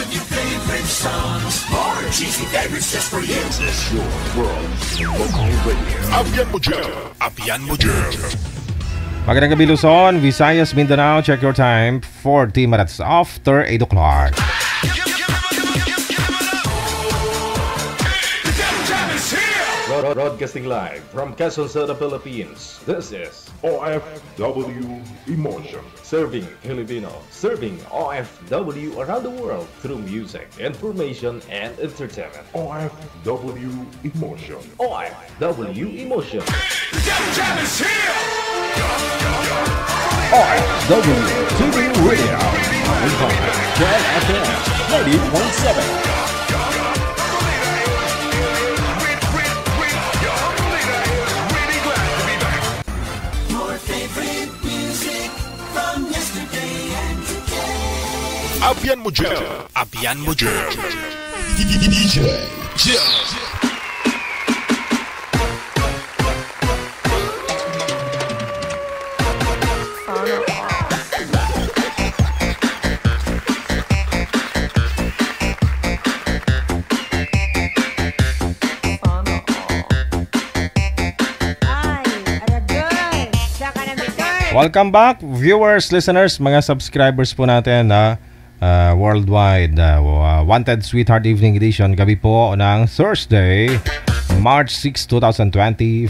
and your favorite songs. More cheesy favorites just for you. This is your world local radio. Apian mo dyan. Apian mo dyan. Magandang gabi Luzon, Visayas, Mindanao. Check your time. 40 minutes after 8 o'clock. Broadcasting live from Quezon City, Philippines. This is OFW Emotion. Serving Filipino, serving OFW around the world through music, information, and entertainment. OFW Emotion. OFW Emotion. OFW TV Radio. Jan FM 90.7. Apian mo dyan. Apian mo dyan. DJ Jam. Welcome back, viewers, listeners, mga subscribers po natin na worldwide. Wanted Sweetheart Evening Edition, gabi po ng Thursday, March 6, 2025.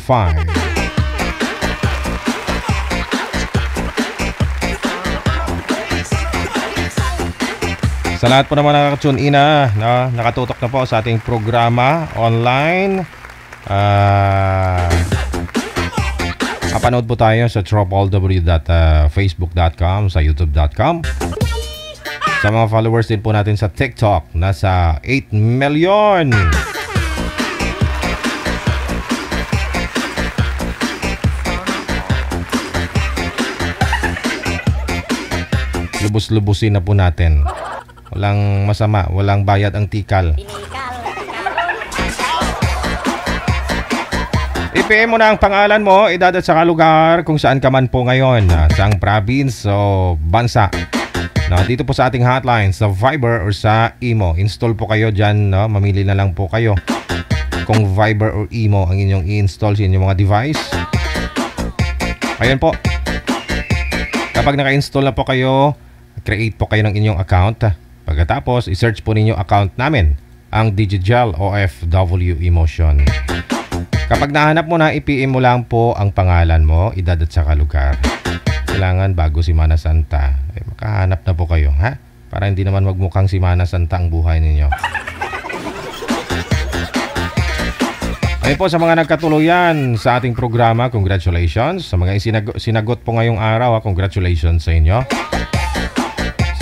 Sa lahat po naman nakaka-tune in na nakatutok na po sa ating programa online. Kapanood po tayo sa www.facebook.com, sa youtube.com. Sa mga followers din po natin sa TikTok, nasa 8 million. Lubos-lubusin na po natin. Walang masama, walang bayad ang tikal. I-PM mo na ang pangalan mo, edad at saka lugar kung saan ka man po ngayon, saang province o bansa. Dito po sa ating hotline, sa Viber or sa Imo. Install po kayo dyan, mamili na lang po kayo kung Viber or Imo ang inyong i-install sa inyong mga device. Ayan po. Kapag naka-install na po kayo, create po kayo ng inyong account. Pagkatapos, i-search po ninyo account namin, ang Digigel OFW Emotion. Kapag nahanap mo na, i-PM mo lang po ang pangalan mo, edad at saka lugar. Kailangan bago si Mana Santa, makahanap na po kayo, ha? Para hindi naman magmukhang si Mana Santa ang buhay ninyo. Ayun po, sa mga nagkatuluyan sa ating programa, congratulations. Sa mga sinagot po ngayong araw, congratulations sa inyo.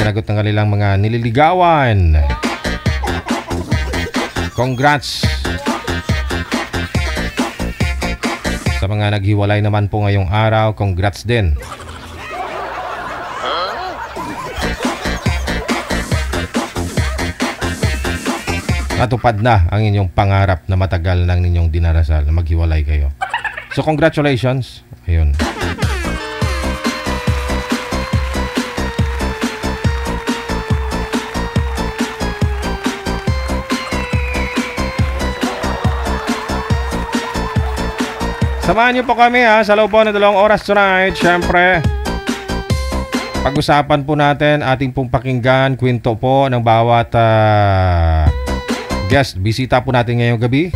Sinagot ng kanilang mga nililigawan. Congrats. Sa mga naghiwalay naman po ngayong araw, congrats din. Natupad na ang inyong pangarap na matagal ng ninyong dinarasal na maghiwalay kayo. So congratulations. Ayun. Samahan niyo po kami sa loob po ng 2 oras tonight. Siyempre, pag-usapan po natin, ating pong pakinggan, kwento po ng bawat guest. Bisita po natin ngayong gabi.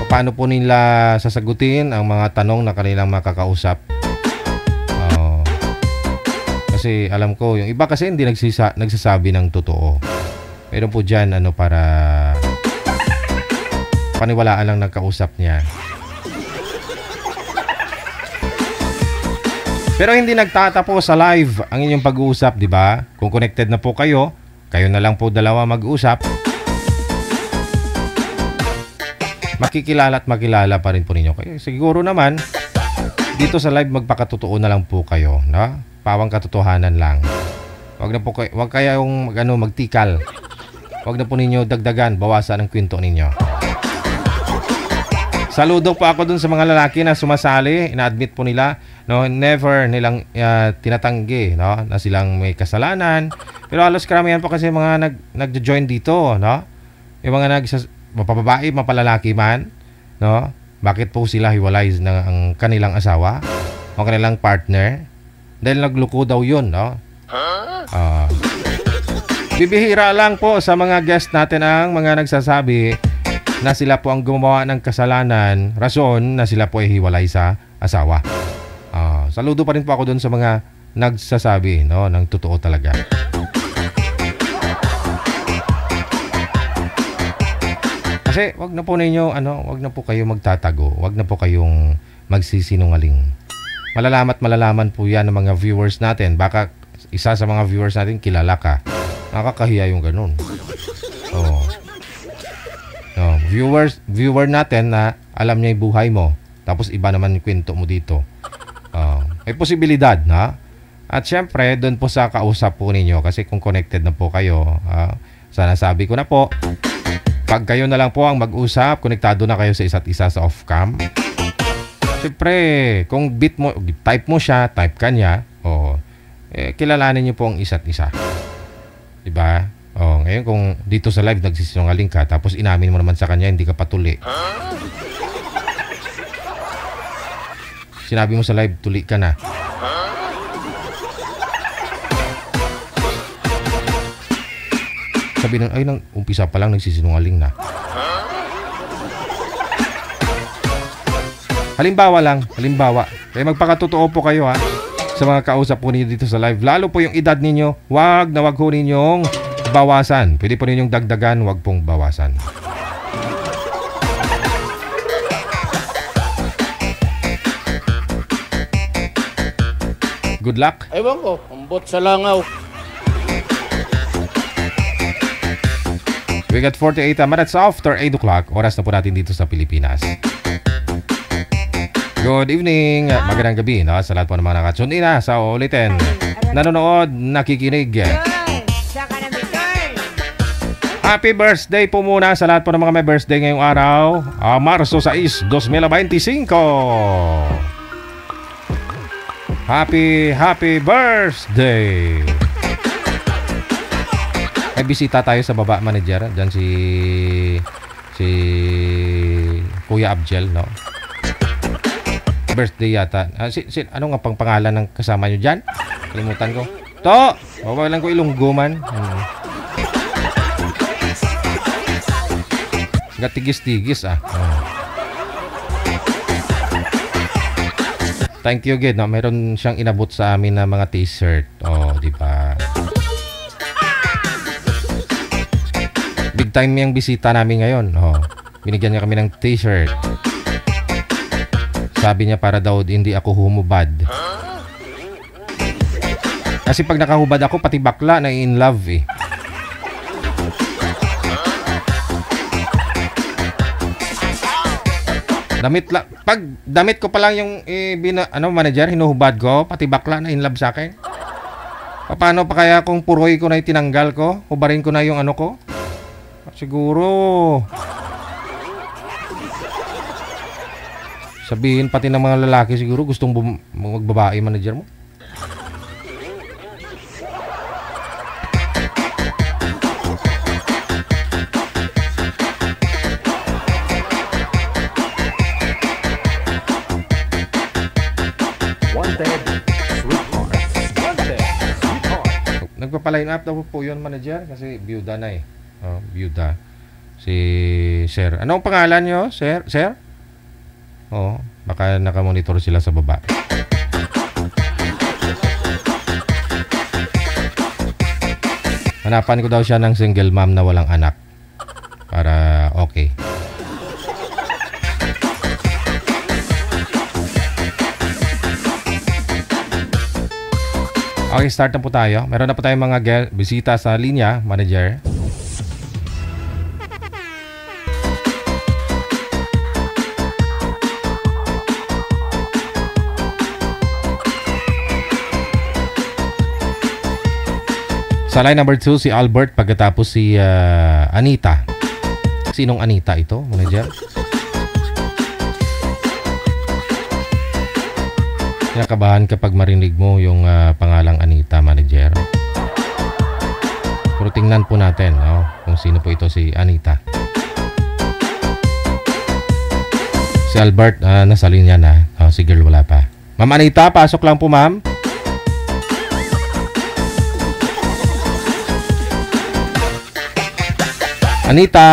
Paano po nila sasagutin ang mga tanong na kanilang makakausap. Kasi alam ko, yung iba kasi hindi nagsasabi ng totoo. Meron po dyan para paniwalaan lang nagkausap niya. Pero hindi nagtatapos sa live ang inyong pag-uusap, di ba? Kung connected na po kayo na lang po dalawa mag-usap. Makikilala at makilala pa rin po ninyo. Kaya siguro naman, dito sa live magpakatotoo na lang po kayo, no? Pawang katotohanan lang. Wag kayong magtikal. Wag na po ninyo dagdagan, bawasan ang kwento ninyo. Saludo po ako dun sa mga lalaki na sumasali. Ina-admit po nila no, never nilang tinatanggi, no, na silang may kasalanan. Pero halos karamihan po kasi mga nagjo-join dito, no? Yung mga mapababae, mapalalaki man, no? Bakit po sila hiwalay ng ang kanilang asawa o kanilang partner? Dahil nagluko daw 'yun, no? Bibihira lang po sa mga guest natin ang mga nagsasabi na sila po ang gumawa ng kasalanan, rason na sila po ay hiwalay sa asawa. Saludo pa rin po ako doon sa mga nagsasabi, no, ng totoo talaga. Kasi wag na po ninyo, wag na po kayo magtatago, wag na po kayong magsisinungaling. Malalaman po yan ng mga viewers natin. Baka isa sa mga viewers natin kilala ka. Nakakahiya yung ganun. Viewer natin na alam niya yung buhay mo. Tapos iba naman yung kwento mo dito. May posibilidad, na. At syempre, doon po sa kausap po ninyo, kasi kung connected na po kayo, sana sabi ko na po, pag kayo na lang po ang mag-usap, konektado na kayo sa isa't isa sa off-cam. Syempre, kung type mo siya, type ka niya, kilalanin niyo po ang isa't isa. Diba? Ngayon kung dito sa live nagsisinungaling ka, tapos inamin mo naman sa kanya, hindi ka patuli. Sinabi mo sa live, tuli ka na. Sabi nang, nang umpisa pa lang nagsisinungaling na. Halimbawa. Kaya magpakatotoo po kayo, ha, sa mga kausap po ninyo dito sa live. Lalo po yung edad ninyo, wag ho ninyong bawasan. Pwede po ninyong dagdagan, wag pong bawasan. Good luck. Ewan ko, umbot sa langaw. We got 48 minutes after 8 o'clock. Oras na po natin dito sa Pilipinas. Good evening. Magandang gabi, no? Sa lahat po ng mga nakatune in sa ulitin. Nanonood, nakikinig. Happy birthday po muna sa lahat po ng mga may birthday ngayong araw. Marso 6, 2025. Happy birthday! May bisita tayo sa baba, manager. Diyan si Kuya Abjel, no? Birthday yata. Ano nga pang pangalan ng kasama nyo dyan? Kalimutan ko. To! Bawalan ko Ilonggo man. Gatigis-tigis, Thank you, Gid. No? Meron siyang inabot sa amin na mga t-shirt. Di ba? Big time yung bisita namin ngayon. Binigyan niya kami ng t-shirt. Sabi niya para daw hindi ako humubad. Kasi pag nakahubad ako, pati bakla na in love, eh. Pag damit ko pa lang yung manager, hinuhubad ko, pati bakla na in love sa akin. Paano pa kaya kung puroy ko na itinanggal ko? Hubarin ko na yung ano ko? Siguro sabihin pati ng mga lalaki siguro gustong magbabae manager mo. Nagpa-line up daw po yun, manager, kasi byuda na, eh. Byuda. Si Sir. Anong pangalan nyo, Sir? Sir? Baka nakamonitor sila sa baba. Hanapan ko daw siya ng single mom na walang anak. Para okay. Okay, start na po tayo. Meron na po tayong mga bisita sa linya, manager. Sa line number 2, si Albert, pagkatapos si Anita. Sinong Anita ito, manager? Kinakabahan kapag marinig mo yung pangalang Anita, manager. Pero tingnan po natin kung sino po ito si Anita. Si Albert, nasa linya na. Si girl wala pa. Ma'am Anita, pasok lang po ma'am. Anita!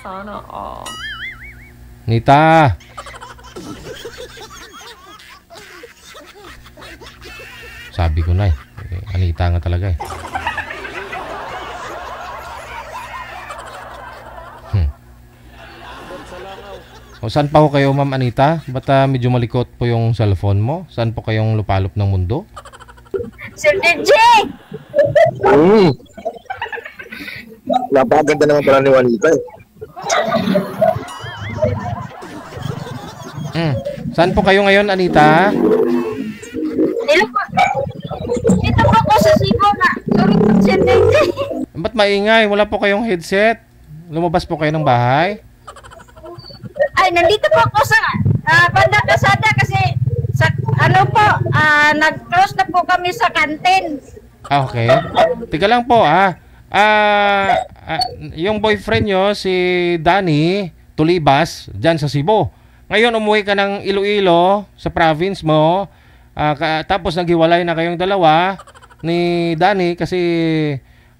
Sana all. Anita! Sabi ko na Anita nga talaga O, saan pa ho kayo, Ma'am Anita? Ba't medyo malikot po yung cellphone mo? Saan po kayong lupalop ng mundo? Sir DJ! Napakaganda naman pala ni Juanita Saan po kayo ngayon, Anita? Dito po ako sa Cebu na. Sorry po, Sir DJ. Ba't maingay? Wala po kayong headset? Lumabas po kayo ng bahay? Ay, nandito po ako sa Banda Kasada kasi sa nag-cross na po kami sa kantin. Okay. Tika lang po yung boyfriend nyo, si Danny Tulibas, dyan sa Cebu. Ngayon umuwi ka ng Iloilo sa province mo. Tapos naghiwalay na kayong dalawa ni Danny kasi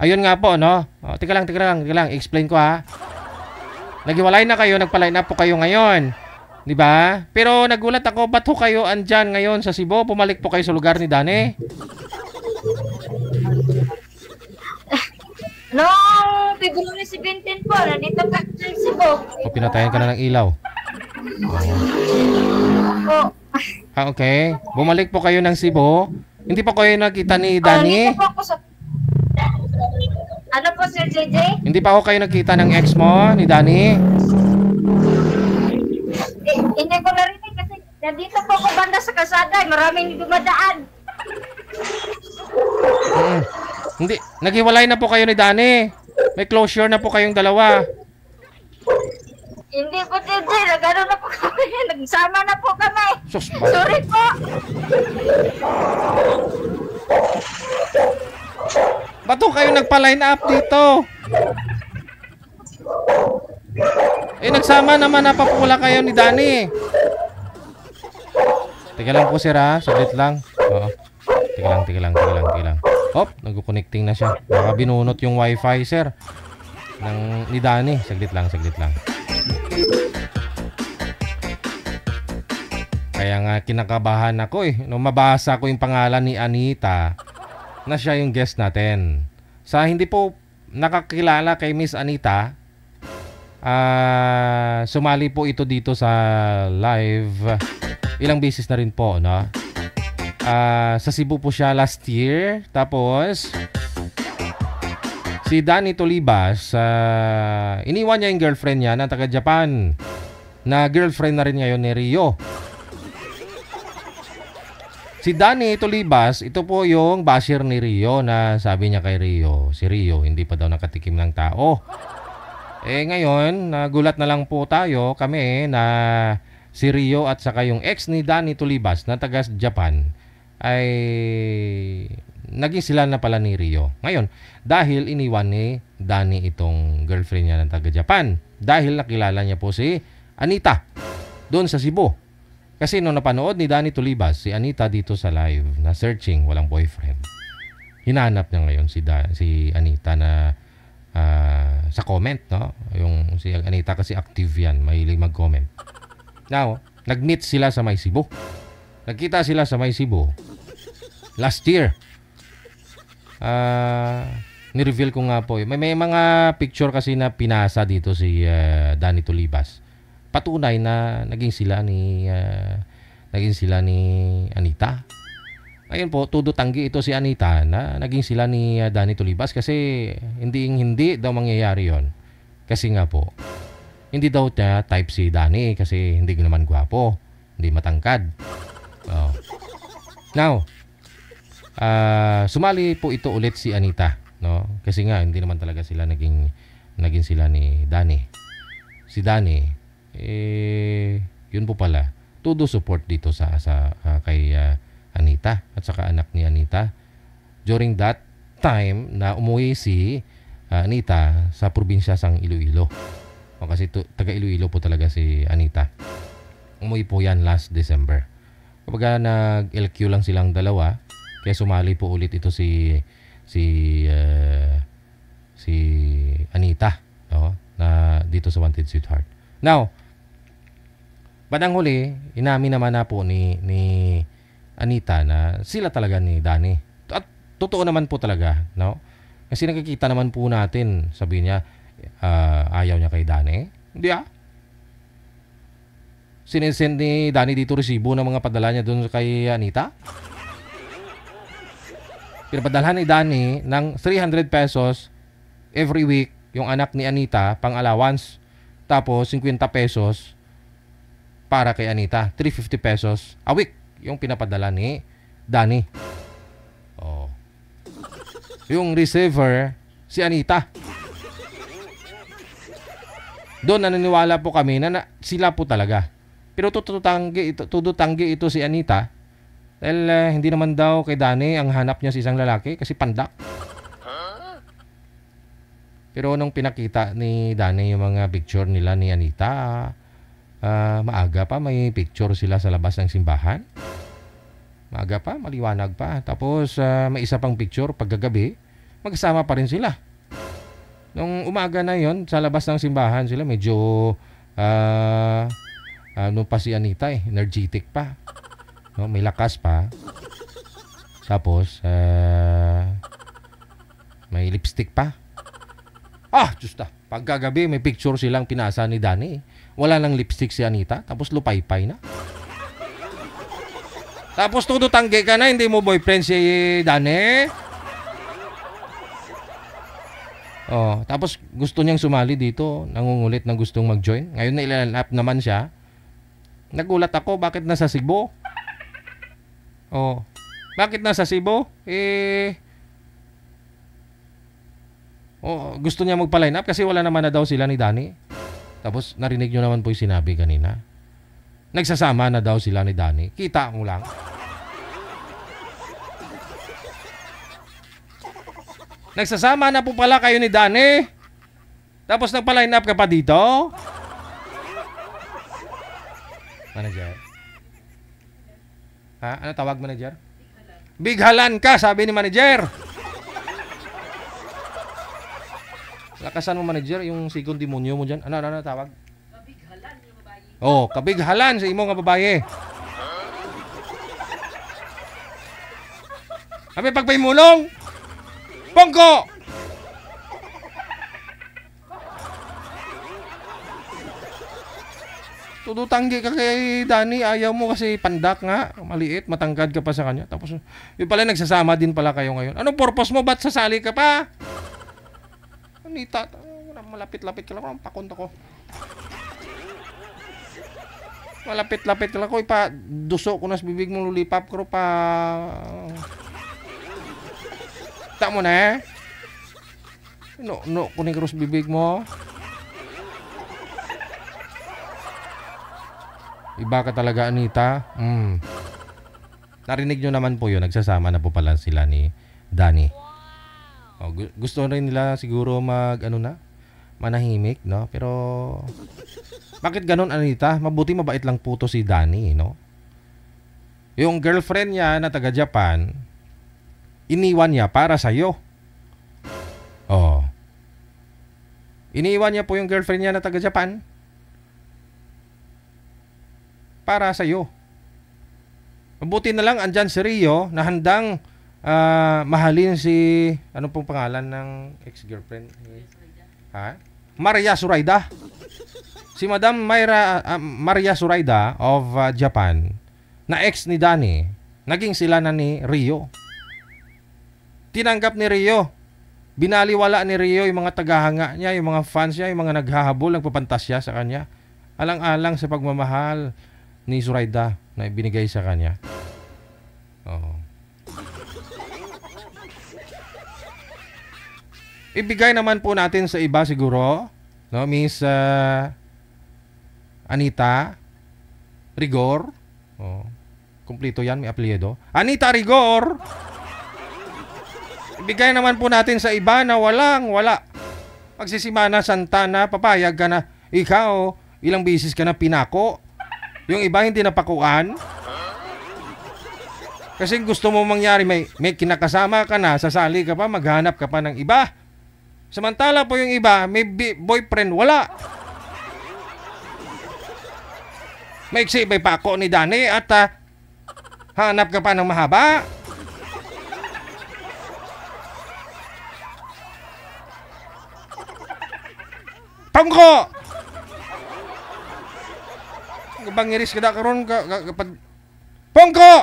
ayun nga po, no? Tika lang, explain ko Naghiwalay na kayo, nagpa-line up po kayo ngayon. 'Di ba? Pero nagulat ako, ba't ho kayo andyan ngayon sa Cebu? Pumalik po kayo sa lugar ni Danny? Noong February 17 po, nandito ka sa Cebu. O pinatayan ka na ng ilaw? Oh. Okay. Bumalik po kayo ng Cebu. Hindi pa kayo nakita ni Danny? Nandito po ako sa... Ano po, Sir JJ? Hindi pa ako kayo nakita ng ex mo, ni Danny? Hindi ko narinig kasi nandito po ako banda sa kasada. Maraming dumadaan. Hindi. Naghiwalay na po kayo ni Danny. May closure na po kayong dalawa. Hindi po, JJ. Nagano na po kami. Nagsama na po kami. Sus, Sorry po. ba't ho kayo nagpa-line up dito? Nagsama naman, napapula kayo ni Danny. Teka lang po sir saglit lang. Oo. Teka lang. Hop, nag-connecting na siya. Baka binunot yung wifi sir ni Danny. Saglit lang. Kaya nga kinakabahan ako nung mabasa ko yung pangalan ni Anita na siya yung guest natin. Sa hindi po nakakilala kay Miss Anita, sumali po ito dito sa live. Ilang beses na rin po, no? Sa Cebu po siya last year. Tapos, si Danny Tulibas, iniwan niya yung girlfriend niya na taga Japan. Na girlfriend na rin ngayon ni Rio. Si Danny Tulibas, ito po yung basher ni Rio na sabi niya kay Rio, si Rio hindi pa daw nakatikim ng tao. Ngayon, nagulat na lang po kami na si Rio at saka yung ex ni Danny Tulibas na taga Japan ay naging sila na pala ni Rio. Ngayon, dahil iniwan ni Danny itong girlfriend niya na taga Japan, dahil nakilala niya po si Anita doon sa Cebu. Kasi nung napanood ni Danny Tulibas si Anita dito sa live na searching, walang boyfriend, hinanap niya ngayon si Anita na sa comment, no? Yung si Anita kasi active yan, mahilig mag-comment. Now, nag-meet sila sa May Cebu. Nagkita sila sa May Cebu last year. Ni-reveal ko nga po. May mga picture kasi na pinasa dito si Danny Tulibas. Patunay na naging sila ni Anita. Ngayon po, todo tanggi ito si Anita na naging sila ni Danny Tulibas kasi hindi daw mangyayari yon. Kasi nga po, hindi daw niya type si Danny kasi hindi naman gwapo, hindi matangkad. Now, sumali po ito ulit si Anita, no? Kasi nga hindi naman talaga sila naging sila ni Danny. Si Danny, yun po pala, todo support dito sa kay Anita at saka anak ni Anita. During that time na umuwi si Anita sa probinsya sang Iloilo. Kasi taga Iloilo po talaga si Anita. Umuwi po yan last December. Kapag nag-LQ lang silang dalawa, kaya sumali po ulit ito si Anita, no? Na dito sa Wanted Sweetheart. Now, bandang huli, inamin naman na po ni Anita na sila talaga ni Danny. At totoo naman po talaga, no? Kasi nakikita naman po natin, sabi niya, ayaw niya kay Danny. Hindi sinesend ni Danny dito resibo ng mga padala niya doon kay Anita. Pinapadalhan ni Danny ng 300 pesos every week yung anak ni Anita pang allowance. Tapos 50 pesos para kay Anita. 350 pesos a week yung pinapadala ni Danny. Oh. Yung receiver si Anita. Doon naniniwala po kami na sila po talaga. Pero tututanggi ito si Anita dahil hindi naman daw kay Danny ang hanap niya si isang lalaki kasi pandak. Pero nung pinakita ni Danny yung mga picture nila ni Anita, maaga pa may picture sila sa labas ng simbahan. Maaga pa, maliwanag pa. Tapos may isa pang picture pagkagabi, magkasama pa rin sila. Nung umaga na yon sa labas ng simbahan sila medyo ano pa si Anita energetic pa. No, may lakas pa. Tapos may lipstick pa. Justa. Pagkagabi may picture silang pinasa ni Danny. Wala nang lipstick si Anita, tapos lupaypay na. Tapos todo tanggi ka na, hindi mo boyfriend si Danny. Tapos gusto niyang sumali dito, nangungulit na gustong mag-join. Ngayon na ilan-up naman siya. Nagulat ako, bakit nasa Cebu? Bakit nasa Cebu? Gusto niya magpa-line up kasi wala naman na daw sila ni Danny. Tapos narinig nyo naman po yung sinabi kanina. Nagsasama na daw sila ni Danny. Kita mo lang. Nagsasama na po pala kayo ni Danny. Tapos nagpa-line up ka pa dito. Manager? Ano tawag, manager? Bighalan ka, sabi ni manager. Lakasan mo, manager, yung second demonyo mo dyan. Ano tawag? Kabighalan yung babae. Kabighalan sa imo nga babae. Sabi pagpaimulong. Pongko! Tudutanggi ka kay Danny, ayaw mo kasi pandak nga, maliit, matangkad ka pa sa kanya. Tapos yung pala nagsasama din pala kayo ngayon. Anong purpose mo? Ba't sasali ka pa? Anita, malapit-lapit ka lang, ang pakunta ko. Malapit-lapit ka lang ko, ipa-duso ko na sa bibig mo, lulipap ko pa. Tak mo na No, kuning krus bibig mo. Iba ka talaga, Anita. Narinig nyo naman po yun. Nagsasama na po pala sila ni Danny. Gusto rin nila siguro manahimik, no? Pero bakit ganun, Anita? Mabuti mabait lang po to si Danny, no? Yung girlfriend niya na taga Japan, iniwan niya para sa'yo. Iniwan niya po yung girlfriend niya na taga Japan para sa'yo. Mabuti na lang andyan si Rio na handang mahalin si, ano pong pangalan ng ex-girlfriend? Maria Suraida. Si Madam Maria Suraida of Japan, na ex ni Danny, naging sila na ni Rio. Tinanggap ni Rio. Binaliwala ni Rio yung mga tagahanga niya, yung mga fans niya, yung mga naghahabol, nagpapantasya sa kanya. Alang-alang sa pagmamahal ni Suraida na ibinigay sa kanya. Ibigay naman po natin sa iba siguro, no, Miss Anita, Rigor. Oh. Kumplito yan, may apelyido. Anita Rigor. Ibigay naman po natin sa iba na wala. Magsisimana Santana, papayag ka na. Ikaw, ilang bisis ka na pinako. Yung iba hindi napakuan. Kasi gusto mo mangyari, may kinakasama ka na, sasali ka pa, maghanap ka pa ng iba. Samantala po yung iba, may boyfriend, wala. May eksibay pa ako ni Dani at hanap ka pa ng mahaba. Pangko! Bangiris ka na karon kapag... Pangko!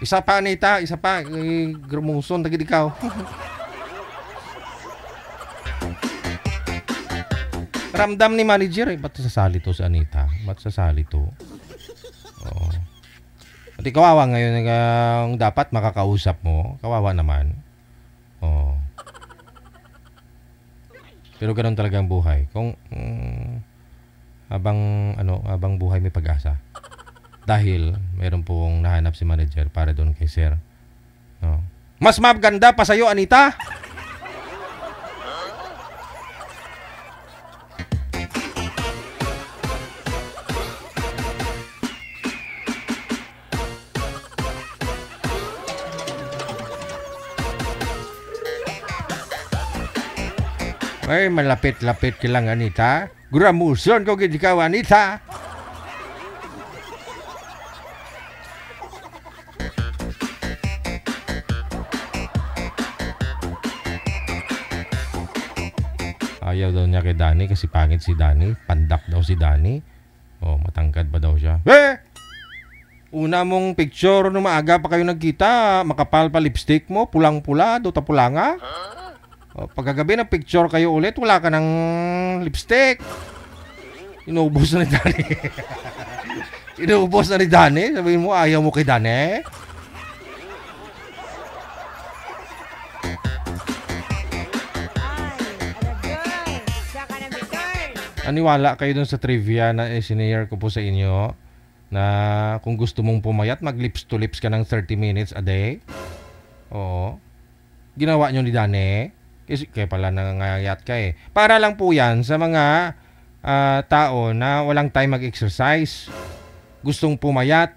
Isa pa, Anita. Isa pa. Grumuson. Tagid ikaw. Ramdam ni manager. Ba't sasali to si Anita? Ba't sasali to? Oo. At kawawa ngayon ang dapat makakausap mo. Kawawa naman. Oo. Pero ganun talaga ang buhay. Kung habang buhay may pag-asa. Dahil meron pong nahanap si manager para doon kay sir. No. Mas maganda pa sa'yo, Anita. Ay, malapit-lapit ka lang, Anita. Gramuson ko gid ikaw, Anita. Ayaw daw niya kay Dani kasi pangit si Dani. Pandak daw si Dani. Oh, matangkad pa daw siya. Una mong picture nung maaga pa kayo nagkita. Makapal pa lipstick mo. Pulang-pula. Duta pulanga. Oh, pagkagabi ng picture kayo ulit, wala ka ng lipstick. Inuubos na ni Dani. Inuubos na ni Dani. Sabihin mo, ayaw mo kay Dani. Aniwala kayo dun sa trivia na sinare ko po sa inyo na kung gusto mong pumayat, mag lips to lips ka ng 30 minutes a day. Oo. Ginawa nyo ni Dani. Kasi kaya pala nangangayat ka eh. Para lang po yan sa mga tao na walang time mag-exercise. Gustong pumayat.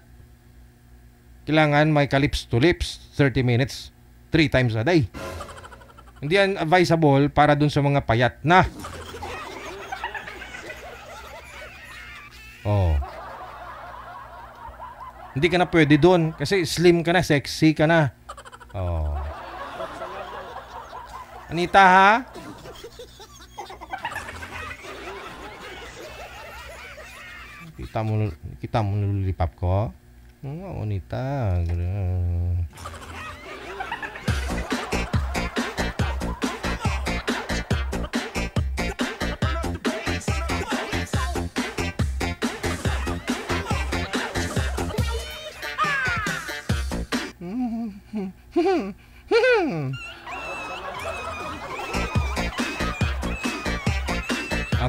Kailangan may ka-lips to lips 30 minutes 3 times a day. Hindi yan advisable para dun sa mga payat na. Oh. Hindi ka na pwede doon kasi slim ka na, sexy ka na. Oh. Anita, ha? Kita mo nililipap ko? Oh, Anita.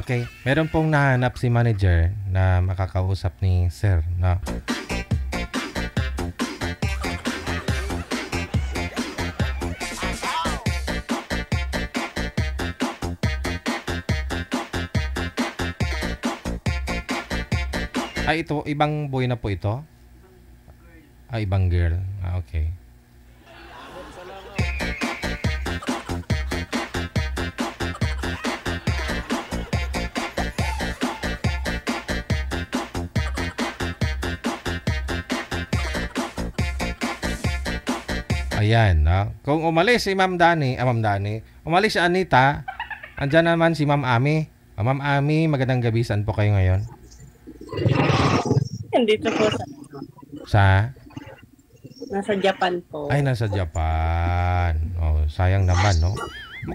Okay, meron pong nahanap si manager na makakausap ni sir, no? Ay, ito, ibang boy na po ito? Ay, ibang girl. Ah, okay. Ayan, no? Kung umalis si Ma'am Dani, umalis si Anita, andyan naman si Ma'am Ami. Ma'am Ami, magandang gabi. Saan po kayo ngayon? Dito po sa... Nasa Japan po. Ay, nasa Japan. Oh, sayang naman, no?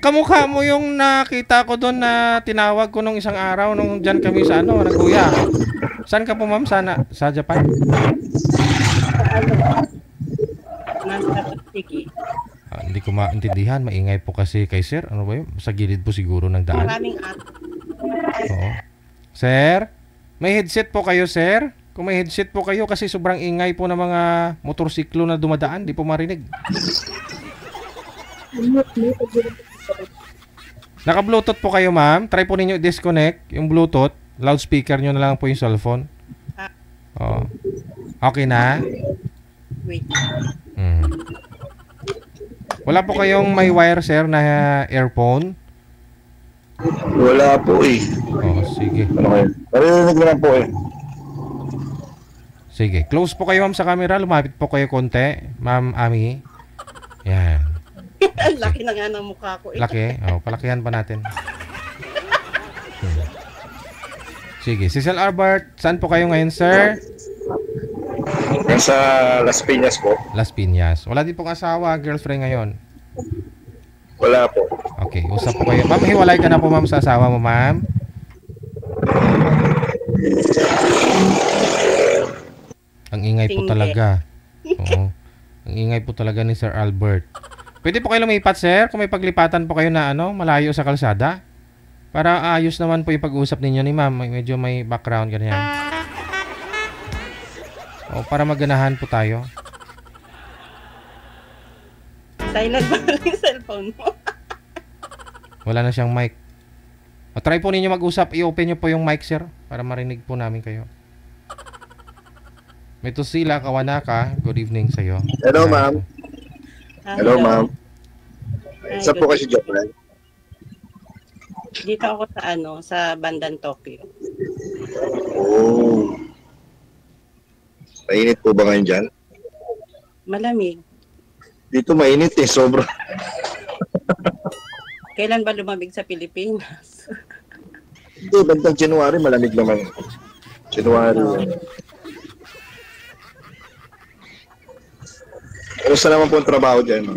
Kamukha mo yung nakita ko doon na tinawag ko nung isang araw nung dyan kami sa nagkuya. Saan ka po, ma'am? Sa Japan? Nasa Tatsiki. Hindi ko maintindihan. Maingay po kasi kay sir. Ano ba yun? Sa gilid po siguro ng daan. Maraming at. Oo. Sir, may headset po kayo, sir? Kung may headset po kayo kasi sobrang ingay po ng mga motorsiklo na dumadaan, di po marinig. Naka-Bluetooth po kayo, ma'am. Try po ninyo i-disconnect yung Bluetooth. Loudspeaker nyo na lang po yung cellphone. Oo. Okay na? Wait. Wala po kayong may wire, sir, na earphone? Wala po eh. Oo, sige. Ano kayo? Narinig naman po eh. Sige. Close po kayo, ma'am, sa camera. Lumapit po kayo konti, ma'am Ami. Yan. Ang laki na nga ng mukha ko. Laki. Oh, palakihan pa natin. Sige. Si Sir Albert, saan po kayo ngayon, sir? Nasa Las Piñas po. Las Piñas. Wala din pong asawa, girlfriend ngayon. Wala po. Okay, usap po kayo. Ma'am, hiwalay ka na po, ma'am, sa asawa mo, ma'am. Ang ingay po talaga. Oo. Ang ingay po talaga ni Sir Albert. Pwede po kayo lumipat, sir, kung may paglipatan po kayo na malayo sa kalsada. Para ayos naman po yung pag-uusap ninyo ni ma'am. Medyo may background ganyan. O, para maganahan po tayo. Silent ba lang yung cellphone mo? Wala na siyang mic. O, try po ninyo mag-usap. I-open nyo po yung mic, sir, para marinig po namin kayo. Metusila Kawanaka, good evening sa'yo. Hello, ma'am. Hello, ma'am. Isa po kasi Japan. Dito ako sa bandang Tokyo. Oh. Mainit po ba ngayon dyan? Malamig. Dito mainit eh, sobra. Kailan ba lumamig sa Pilipinas? Hindi, bandang January malamig naman. January. Kamusta naman po ang trabaho dyan?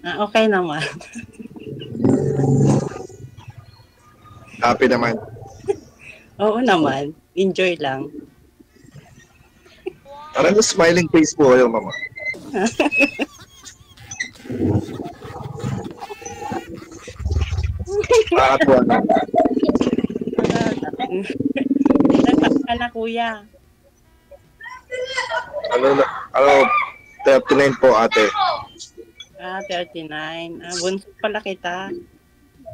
Okay naman. Happy naman. Oo naman. Enjoy lang. Parang smiling face po kayo, mama. Nakakatuwa na. Nagpaka na, kuya. Ano, 39 po, ate. 39. Bunso pala kita.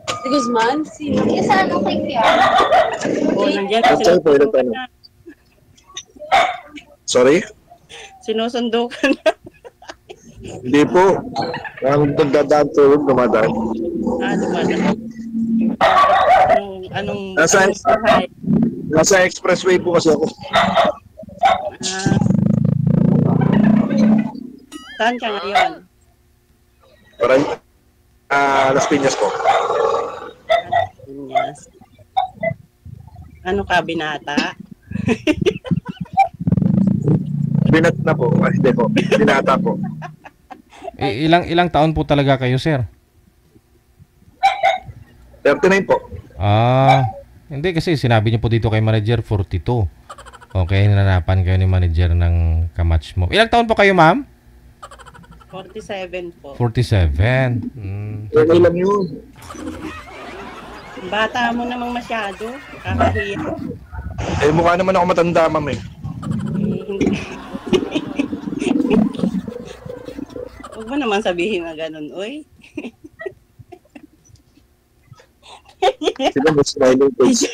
Si Guzman? Sino? Isa ano kay Kia? Oo, nandiyan. Sorry po, ilang tanong. Sorry? Sinusundo ka na. Hindi po. Nagdadaan tulog, dumadaan. Dumadaan. Anong Nasa- bahay? Nasa expressway po kasi ako. Saan ka ngayon? Parang, Las Piñas po. Yes. Ano ka, binata? Binat na po. Hindi po. Binata po. Ilang taon po talaga kayo, sir? 39 po. Hindi kasi sinabi niyo po dito kay manager 42. Okay, nananapan kayo ni manager ng kamatch mo. Ilang taon po kayo, ma'am? 47 po. 47. Okay lang yun. Bata mo namang masyado. Kakahiya. Eh, mukha naman ako matanda, ma'am eh. Huwag mo naman sabihin na ganun, oy. Sila may smiling face.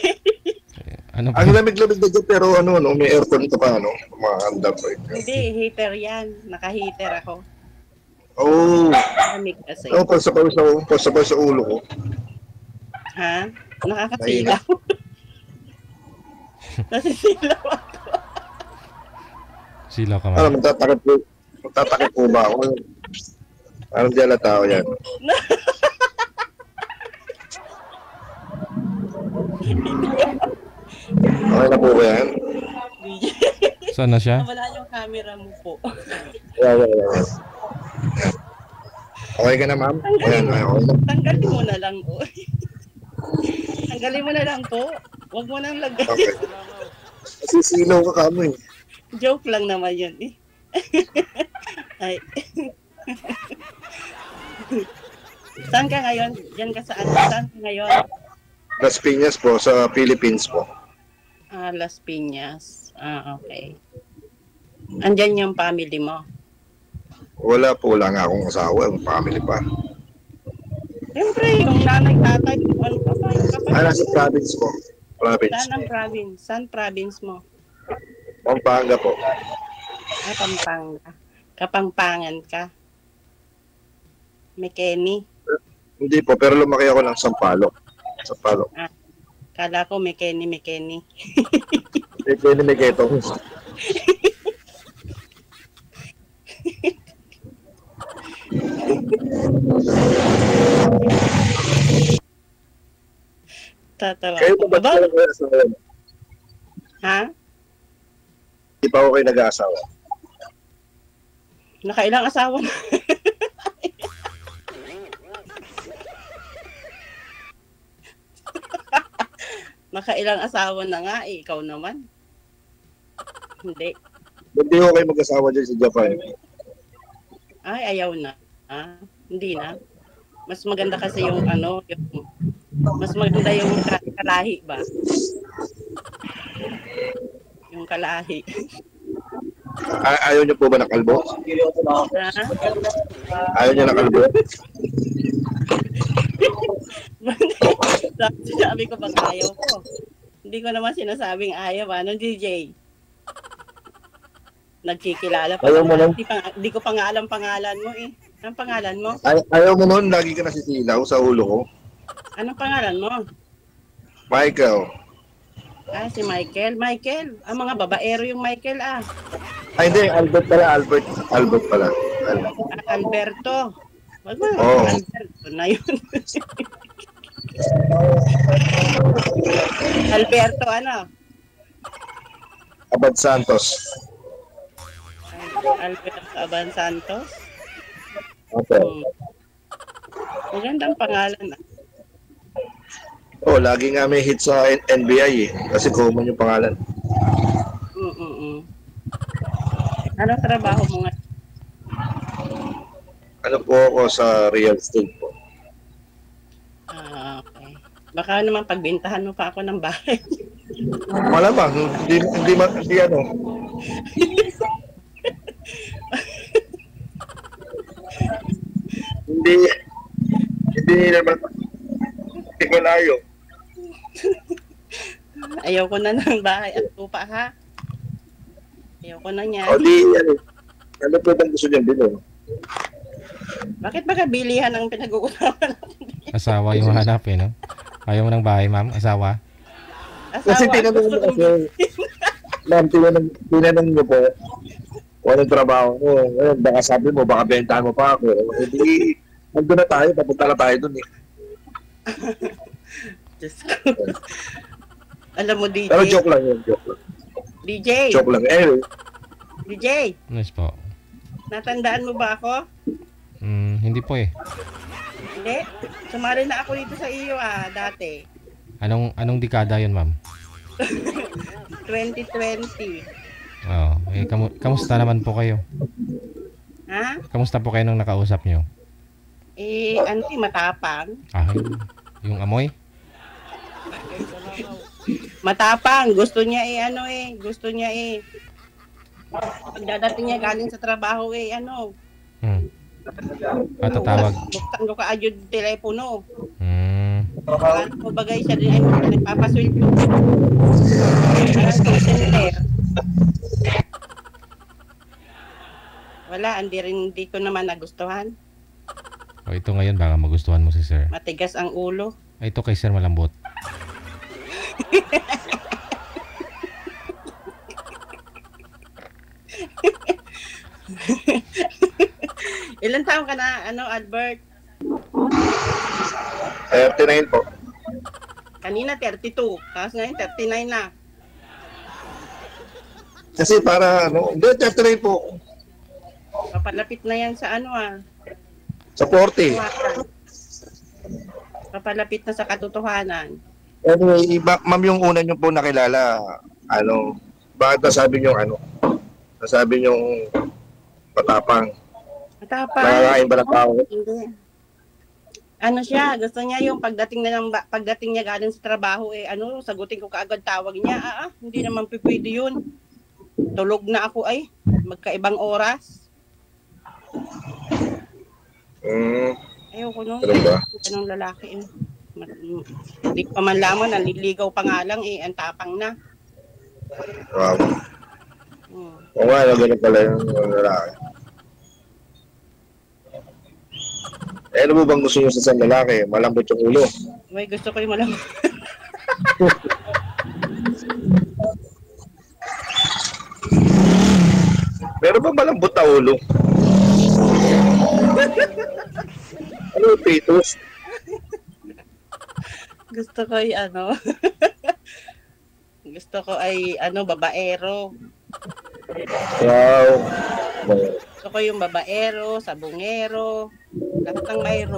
Ano Ang po? lamig-lamig na dyan, pero may aircon ka pa, Makakanda po eh. Hindi, heater yan. Naka-heater ako. Oh. Lamig kasi. Pasabay sa ulo ko. Ha? Nakakasilaw. Nasisilaw ako. Silaw ka, Ano, ma'am. magtatakip po ba ako? Anong dyan na tao yan? Okay na po ba yan? Saan na siya? Wala yung camera mo po. Yeah. Okay ka na, ma'am? Ayan, okay. Tanggalin mo na lang, oy. Tanggalin mo na lang po. Huwag mo nang lagay. Okay. Sisilaw ka kamo eh. Joke lang naman yun eh. Ay. Saan ka ngayon? Diyan ka saan? Saan ka ngayon? Las Piñas po, sa Philippines po. Las Piñas. Okay. Andyan yung family mo. Wala po, wala nga akong asawa, family pa. Siyempre, yung nanay, tatay, ano ka pa? Nasa province po. Province. Saan ang province? Saan province mo? Pampanga po. Pampanga. Kapampangan ka. Mekeni. Hindi po, pero lumaki ako ng Sampaloc. Sampaloc. Kala ko Mekeni. May ketong. Tatawa. Kayo po ba talaga kayo asawa? Ha? Hindi pa ako kayo nag-aasawa. Nakailang asawa na? Nakailang asawa na nga eh. Ikaw naman. Hindi. Hindi ko kayo mag-asawa dyan sa Japan. Ay, ayaw na. Hindi na. Mas maganda kasi yung mas maganda yung kalahi ba? Yung kalahi. Ayaw niyo po ba ng kalbo? Ha? Ayaw niyo ng kalbo? Sabi ko bang ayaw ko. Hindi ko naman sinasabing ayaw. Ano, DJ? Nagkikilala pa. Ayaw mo nun? Hindi ko pa nga alam pangalan mo eh. Anong pangalan mo? Ayaw mo nun, lagi ka nasisilaw sa ulo ko. Anong pangalan mo? Michael. Si Michael. Michael. Ang mga babaero yung Michael Ay, hindi. Albert pala. Albert pala. Alberto. Wag mo. Oo. Alberto na yun. Alberto ano? Abad Santos. Alberto Aban Santos. Okay. Magandang pangalan Lagi nga may hit sa NBI eh. Kasi common yung pangalan. Anong trabaho mo nga? Ano po ako sa real estate po. Okay. Baka naman pagbintahan mo pa ako ng bahay. Malamang, hindi ano. hindi naman. Hindi ko layo. Ayaw ko na ng bahay at lupa ha. Ayaw ko na niya. Ano po bang gusto niya bilhin? Bakit ba kabilihan ang pinag-uusapan natin? Asawa yung hanapin, no? Ayaw mo ng bahay, ma'am? Asawa? Kasi tinanong mo kasi, ma'am, tinanong mo po, anong trabaho mo? Baka sabi mo, baka bentahan mo pa ako. Hindi, nandun na tayo, papunta na tayo dun eh. Diyos ko. Alam mo, DJ. Pero joke lang yun, joke lang. DJ. Joke lang. DJ. Yes po. Natandaan mo ba ako? Hindi po eh. Hindi. Sumali na ako dito sa iyo dati. Anong dekada yun, ma'am? 2020. Kamusta naman po kayo? Ha? Kamusta po kayo nung nakausap nyo? Matapang. Yung amoy? Matapang. Gusto niya Gusto niya pagdadating niya galing sa trabaho Tatawag. Buksan ko kaagad yung telepono. Hmm. Bagay siya din ay nagpapasweldo. Parang center. Wala, hindi ko naman nagustuhan. Ito ngayon baka magustuhan mo si sir. Matigas ang ulo. Ito kay sir malambot. Ilan taon ka na, Albert? 39 po. Kanina 32, tapos ngayon 39 na. Kasi para, hindi, 39 po. Papalapit na yan sa Sa 40. Papalapit na sa katotohanan. Anyway, ma'am, yung una nyo po nakilala, bakit nasabi nyo, nasabi nyo matapang? Matapang? Nakakain ba ng tao? Hindi. Ano siya, gusto niya yung pagdating niya galing sa trabaho, sagutin ko kaagad tawag niya. Hindi naman pwede yun. Tulog na ako magkaibang oras. Ayoko nun. Anong lalaki Hindi pa man laman, naliligaw pa nga lang ang tapang na. Wow. Oo nga, ganun pala yung lalaki. Ano mo bang gusto nyo sa isang lalaki? Malambot yung ulo. Uy, gusto ko yung malambot. Meron ba malambot na ulo? Ano yung pitos? Gusto ko gusto ko ay babaero. Wow. Gusto ko yung babaero, sabungero, lahat ng mayro.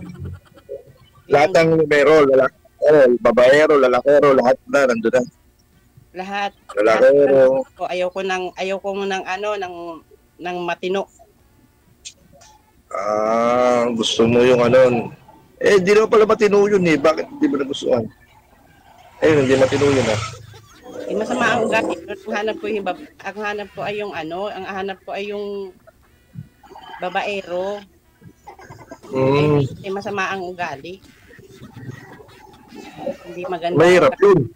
Lahat ng mayro, babaero, lalakero, lahat na nandun na. Lahat. Lalakero. Ayaw ko ng matino. Gusto mo yung di naman pala matino yun eh. Bakit hindi mo nagustuhan? Hindi matino yun Masama ang ugali. Ang hanap ko ay yung babaero. Masama ang ugali. Hindi maganda. Mahirap yun.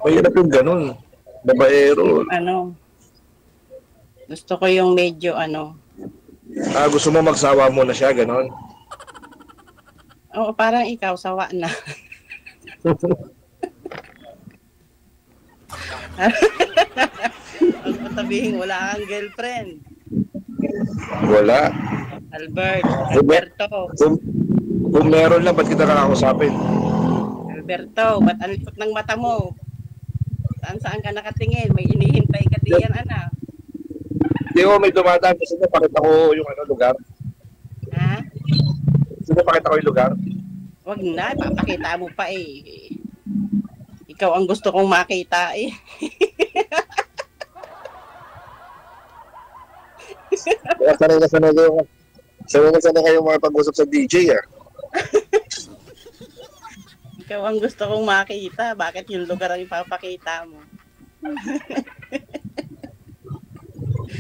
Mahirap yung ganun. Babaero. Gusto ko yung medyo gusto mo magsawa mo na siya, ganun? Oo, parang ikaw, sawa na. Huwag mo sabihin, wala kang girlfriend. Wala. Alberto. Kung meron lang, ba't kita kakausapin? Alberto, ba't ang likot ng mata mo? Saan ka nakatingin? May inihintay ka diyan, anak. Hindi ko may dumadaan kasi napakita ko yung lugar. Ha? Sige, pakita ko yung lugar. Wag na, papakita mo pa Ikaw ang gusto kong makita Sanay kayo mga pag-usap sa DJ Ikaw ang gusto kong makita. Bakit yung lugar ang ipapakita mo?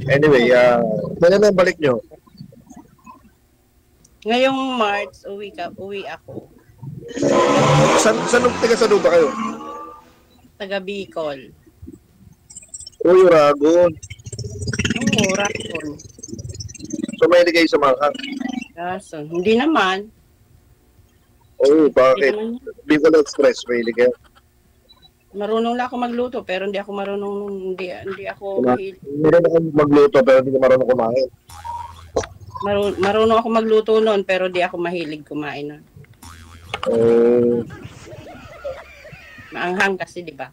Anyway, kailan na balik nyo? Ngayong March, uwi ako. Taga-saan ba kayo? Taga Bicol. Ragon. Oo, Ragon. So may kayo sa mga Kaso, hindi naman. Bakit? Bicol Express, may kayo? Marunong lang ako magluto, pero hindi ako hindi ako mahilig. Marunong ako magluto, pero hindi ko marunong kumain. Marunong ako magluto noon, pero di ako mahilig kumain noon. Maanghang kasi, di ba?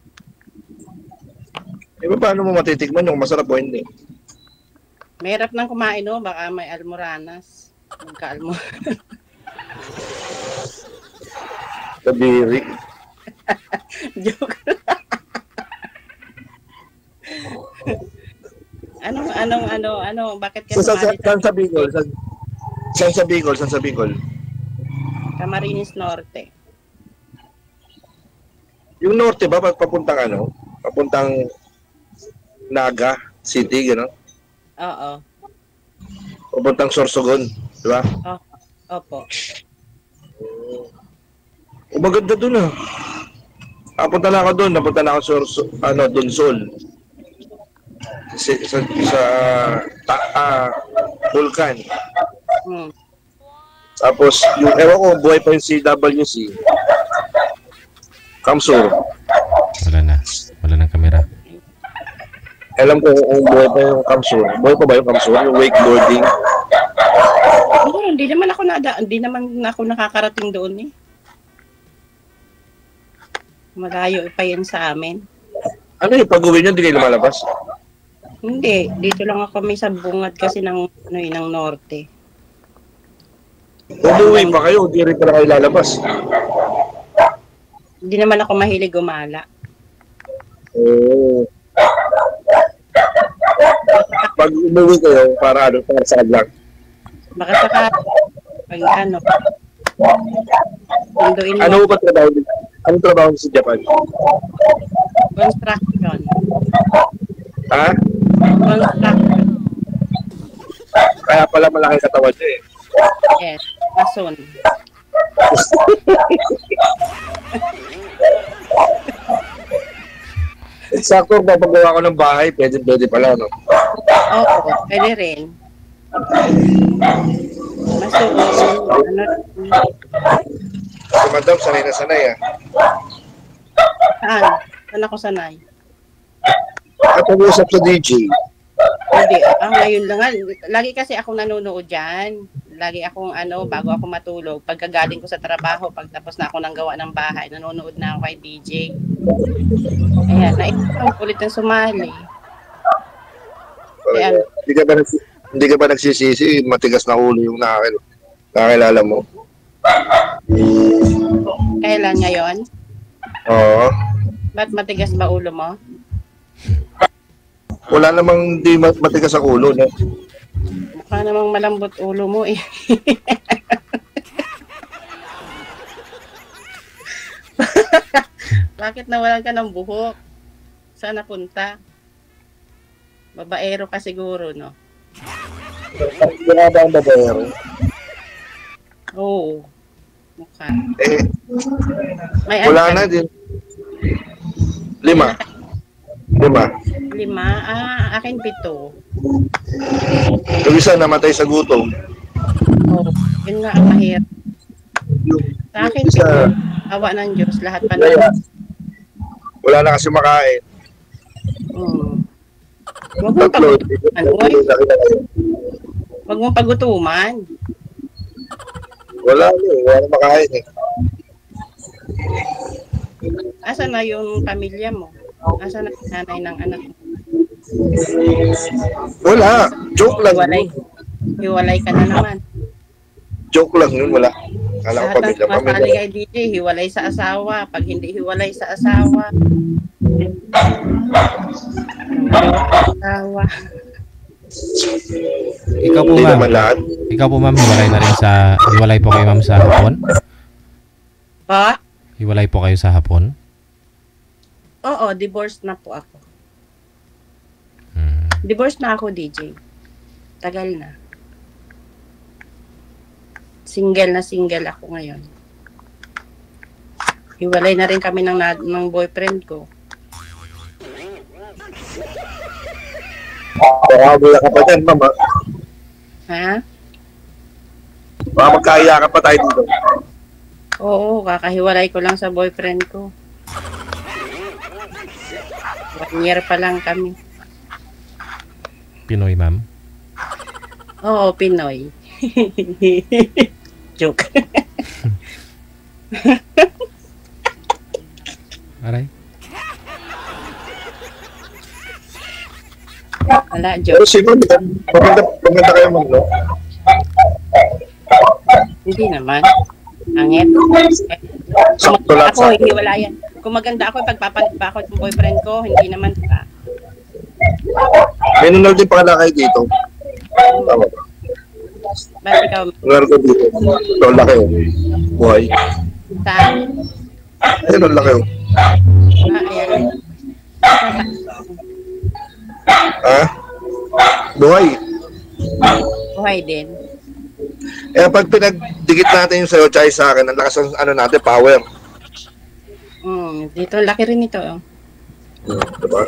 Paano mo matitikman yung masarap o hindi? Mahirap nang kumain, baka may almoranas. Magka-almoranas. Kadiri. Joke. Bakit ka Saan sa Bicol? Saan sa Bicol? Camarines Norte. Yung norte ba, papuntang papuntang Naga City, gano'n? Oo. Papuntang Sorsogon, di ba? Opo. Maganda doon Napunta na ako doon, Donsol. Sa Vulcan. Tapos, yung ewan ko, buhay pa yung CWC. Kamsur. Wala nang kamera. Alam ko kung buhay pa yung Kamsur. Buhay pa ba yung Kamsur? Yung wakeboarding? Hindi naman ako nakakarating doon Malayo pa yun sa amin. Ano yung pag-uwi nyo, hindi kayo lumalabas? Hindi. Dito lang ako may sabungad kasi ng norte. Umuwi pa kayo, hindi rin pala kayo lalabas. Hindi naman ako mahilig gumala. Pag umuwi kayo, para sa kadlang? Baka saka, Sunduin mo. Ano ba trabaho niyo? Anong trabaho niyo sa Japan? Construction. Ha? Construction. Kaya pala malaki katawan niyo eh. Yes. Mason. Sakto, papagawa ko ng bahay, pwede pala, no? Oo, pwede rin. Mason. Ano? Si Madam, sanay na sanay, ah. Saan? Saan ako sanay? At pag-uusap sa DJ, Hindi. Ngayon lang. Lagi kasi akong nanonood dyan. Lagi akong bago ako matulog. Pagkagaling ko sa trabaho, pagtapos na ako ng gawa ng bahay, nanonood na ako kay DJ. Ayan, naisip ko ulit ng sumali. Kaya, hindi ka ba nagsisisi, matigas na ulo yung nakakilala mo? kailan ngayon? Oo. Ba't matigas ba ulo mo? Wala namang di matigas ang ulo, no? Mukha namang malambot ulo mo eh. Bakit nawalan ka ng buhok? Saan napunta? Babaero ka siguro, no? Hindi nga ba ang babaero? Oo. Mukha. Eh, May wala ano na ka? din. 5. 5. Akin 7. Yung isa namatay sa gutom. Oo. Yun nga ang mahirap. Yung Sa akin isa, 7. Awa ng Diyos. Lahat pa wala, na. wala na kasi makain. Huwag mong Tatlo. pagutuman. Uy, huwag mong pagutuman. Wala na eh. Wala na makain eh. Asa na yung pamilya mo? Asa na yung nanay ng anak mo? Wala. Joke lang. Hiwalay. Hiwalay ka na naman. Joke lang yun. Wala. Kala ko Lahat ng sumasali pamilya. kay DJ, hiwalay sa asawa. Pag hindi hiwalay sa asawa, asawa. Ikaw po, Hindi ma'am. naman lahat. Ikaw po, ma'am, hiwalay po kayo, ma'am, sa hapon? Pa? Hiwalay po kayo sa hapon? Oo, divorced na po ako. Hmm. Divorced na ako, DJ. Tagal na. Single ako ngayon. Hiwalay na rin kami ng boyfriend ko. Baka ka pa dyan, mama. Ha? Baka magkaya ka pa tayo dito. Oo, kakahiwalay ko lang sa boyfriend ko. 1 year pa lang kami. Pinoy, ma'am? Oo, Pinoy. Joke. Aray? Wala, Pero joke. si ma'am, maganda kayo ma'am, no? Hindi naman. Angit. Sakto lang Ako, sa hiwalayan. Kung maganda ako, pagpapalit pa ako ng boyfriend ko, hindi naman pa. May nunal din pala kayo dito. Tama ba? Ba't ikaw, Nunal ko dito. Ito, laki oh. Buhay. saan? Ayun, ang laki oh. Ayan. Ha? Buhay. Buhay din. Eh, pag pinagdikit natin yung sa'yo, tsaka sa akin, ang lakas ng ano natin, power. Dito, laki rin ito. Oh. Diba?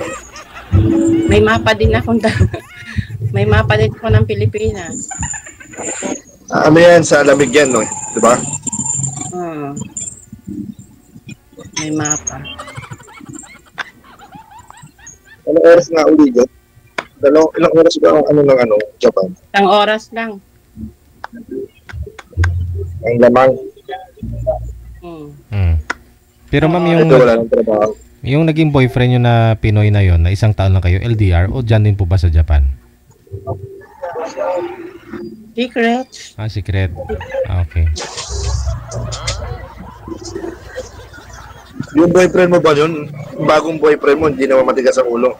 May mapa din ako. May mapa din ako ng Pilipinas. Ano yan, sa lamig yan, no? Diba? May mapa. Anong oras nga uli dyan? Ilang oras ba ang Japan? Isang oras lang. Ang lamang. Hmm. Pero ma'am, Ito wala ng trabaho. yung naging boyfriend nyo na Pinoy na yon, na isang taon lang kayo, LDR, o dyan din po ba sa Japan? Secret. Secret. Okay. Yung boyfriend mo ba yun? Yung bagong boyfriend mo, hindi naman matigas ang ulo.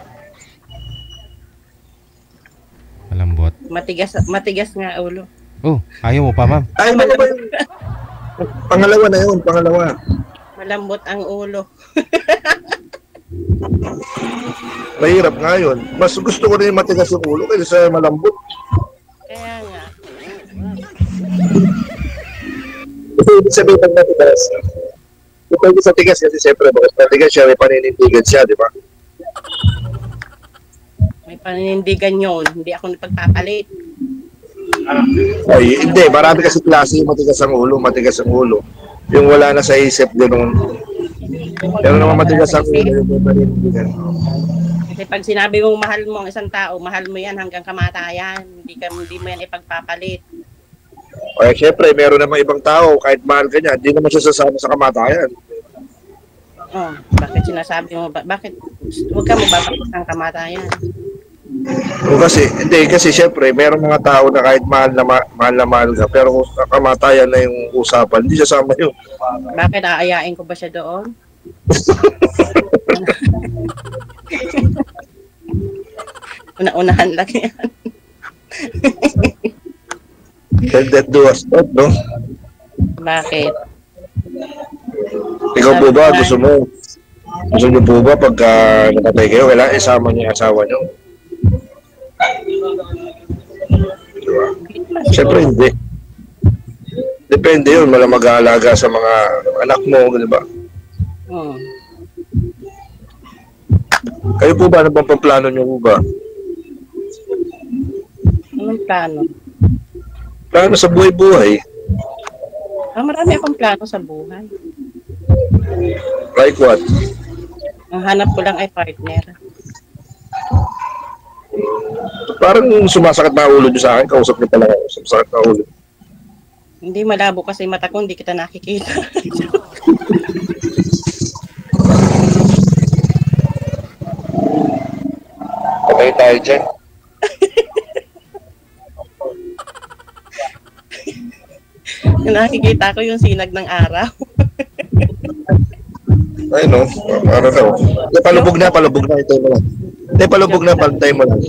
Malambot. Matigas nga ulo. Oh, ayaw mo pa, ma'am? Ay, mo ba yung... Pangalawa na yun, pangalawa. Malambot ang ulo. Mahirap nga yun. Mas gusto ko rin matigas yung ulo kaysa malambot. Kaya nga. Ito ibig sabihin pag matigas. Depende sa tigas kasi siyempre, bakit matigas siya, may paninindigan siya, di ba? May paninindigan yun. Hindi ako napagpapalit. Ay, hindi, marami kasi klase yung matigas ang ulo, matigas ang ulo. Yung wala na sa isip, gano'n. Pero naman matigas ang ulo, yung paninindigan. Kasi pag sinabi mong mahal mo ang isang tao, mahal mo yan hanggang kamatayan. Hindi mo yan ipagpapalit. Kaya syempre, meron naman ibang tao, kahit mahal ka niya, hindi naman siya sasama sa kamatayan. Oh, bakit sinasabi mo, bakit huwag ka mababakas ng kamatayan? O kasi, hindi, kasi syempre, meron mga tao na kahit mahal ka, pero kung kamatayan na yung usapan, hindi siya sama yun. Bakit aayain ko ba siya doon? Una-unahan lang yan. Can that do us not, no? Bakit? Ikaw po ba, gusto niyo po ba pagka nakatay kayo, kailangan isama niyo yung asawa niyo? Diba? Siyempre hindi. Depende yun, malang mag-aalaga sa mga anak mo, di ba? Hmm. Kayo po ba, ano bang plano niyo po ba? Anong plano? Plano sa buhay-buhay. Marami akong plano sa buhay. Like what? Ang hanap ko lang ay partner. Parang sumasakit na ulo niyo sa akin, kausap niyo pala ako, sumasakit na ulo. Hindi malabo kasi mata ko, hindi kita nakikita. Patay tayo dyan. Nakikita ko yung sinag ng araw. Ay no, ano daw. Palubog na, ito mo lang. Hindi, palubog na, pantay mo lang.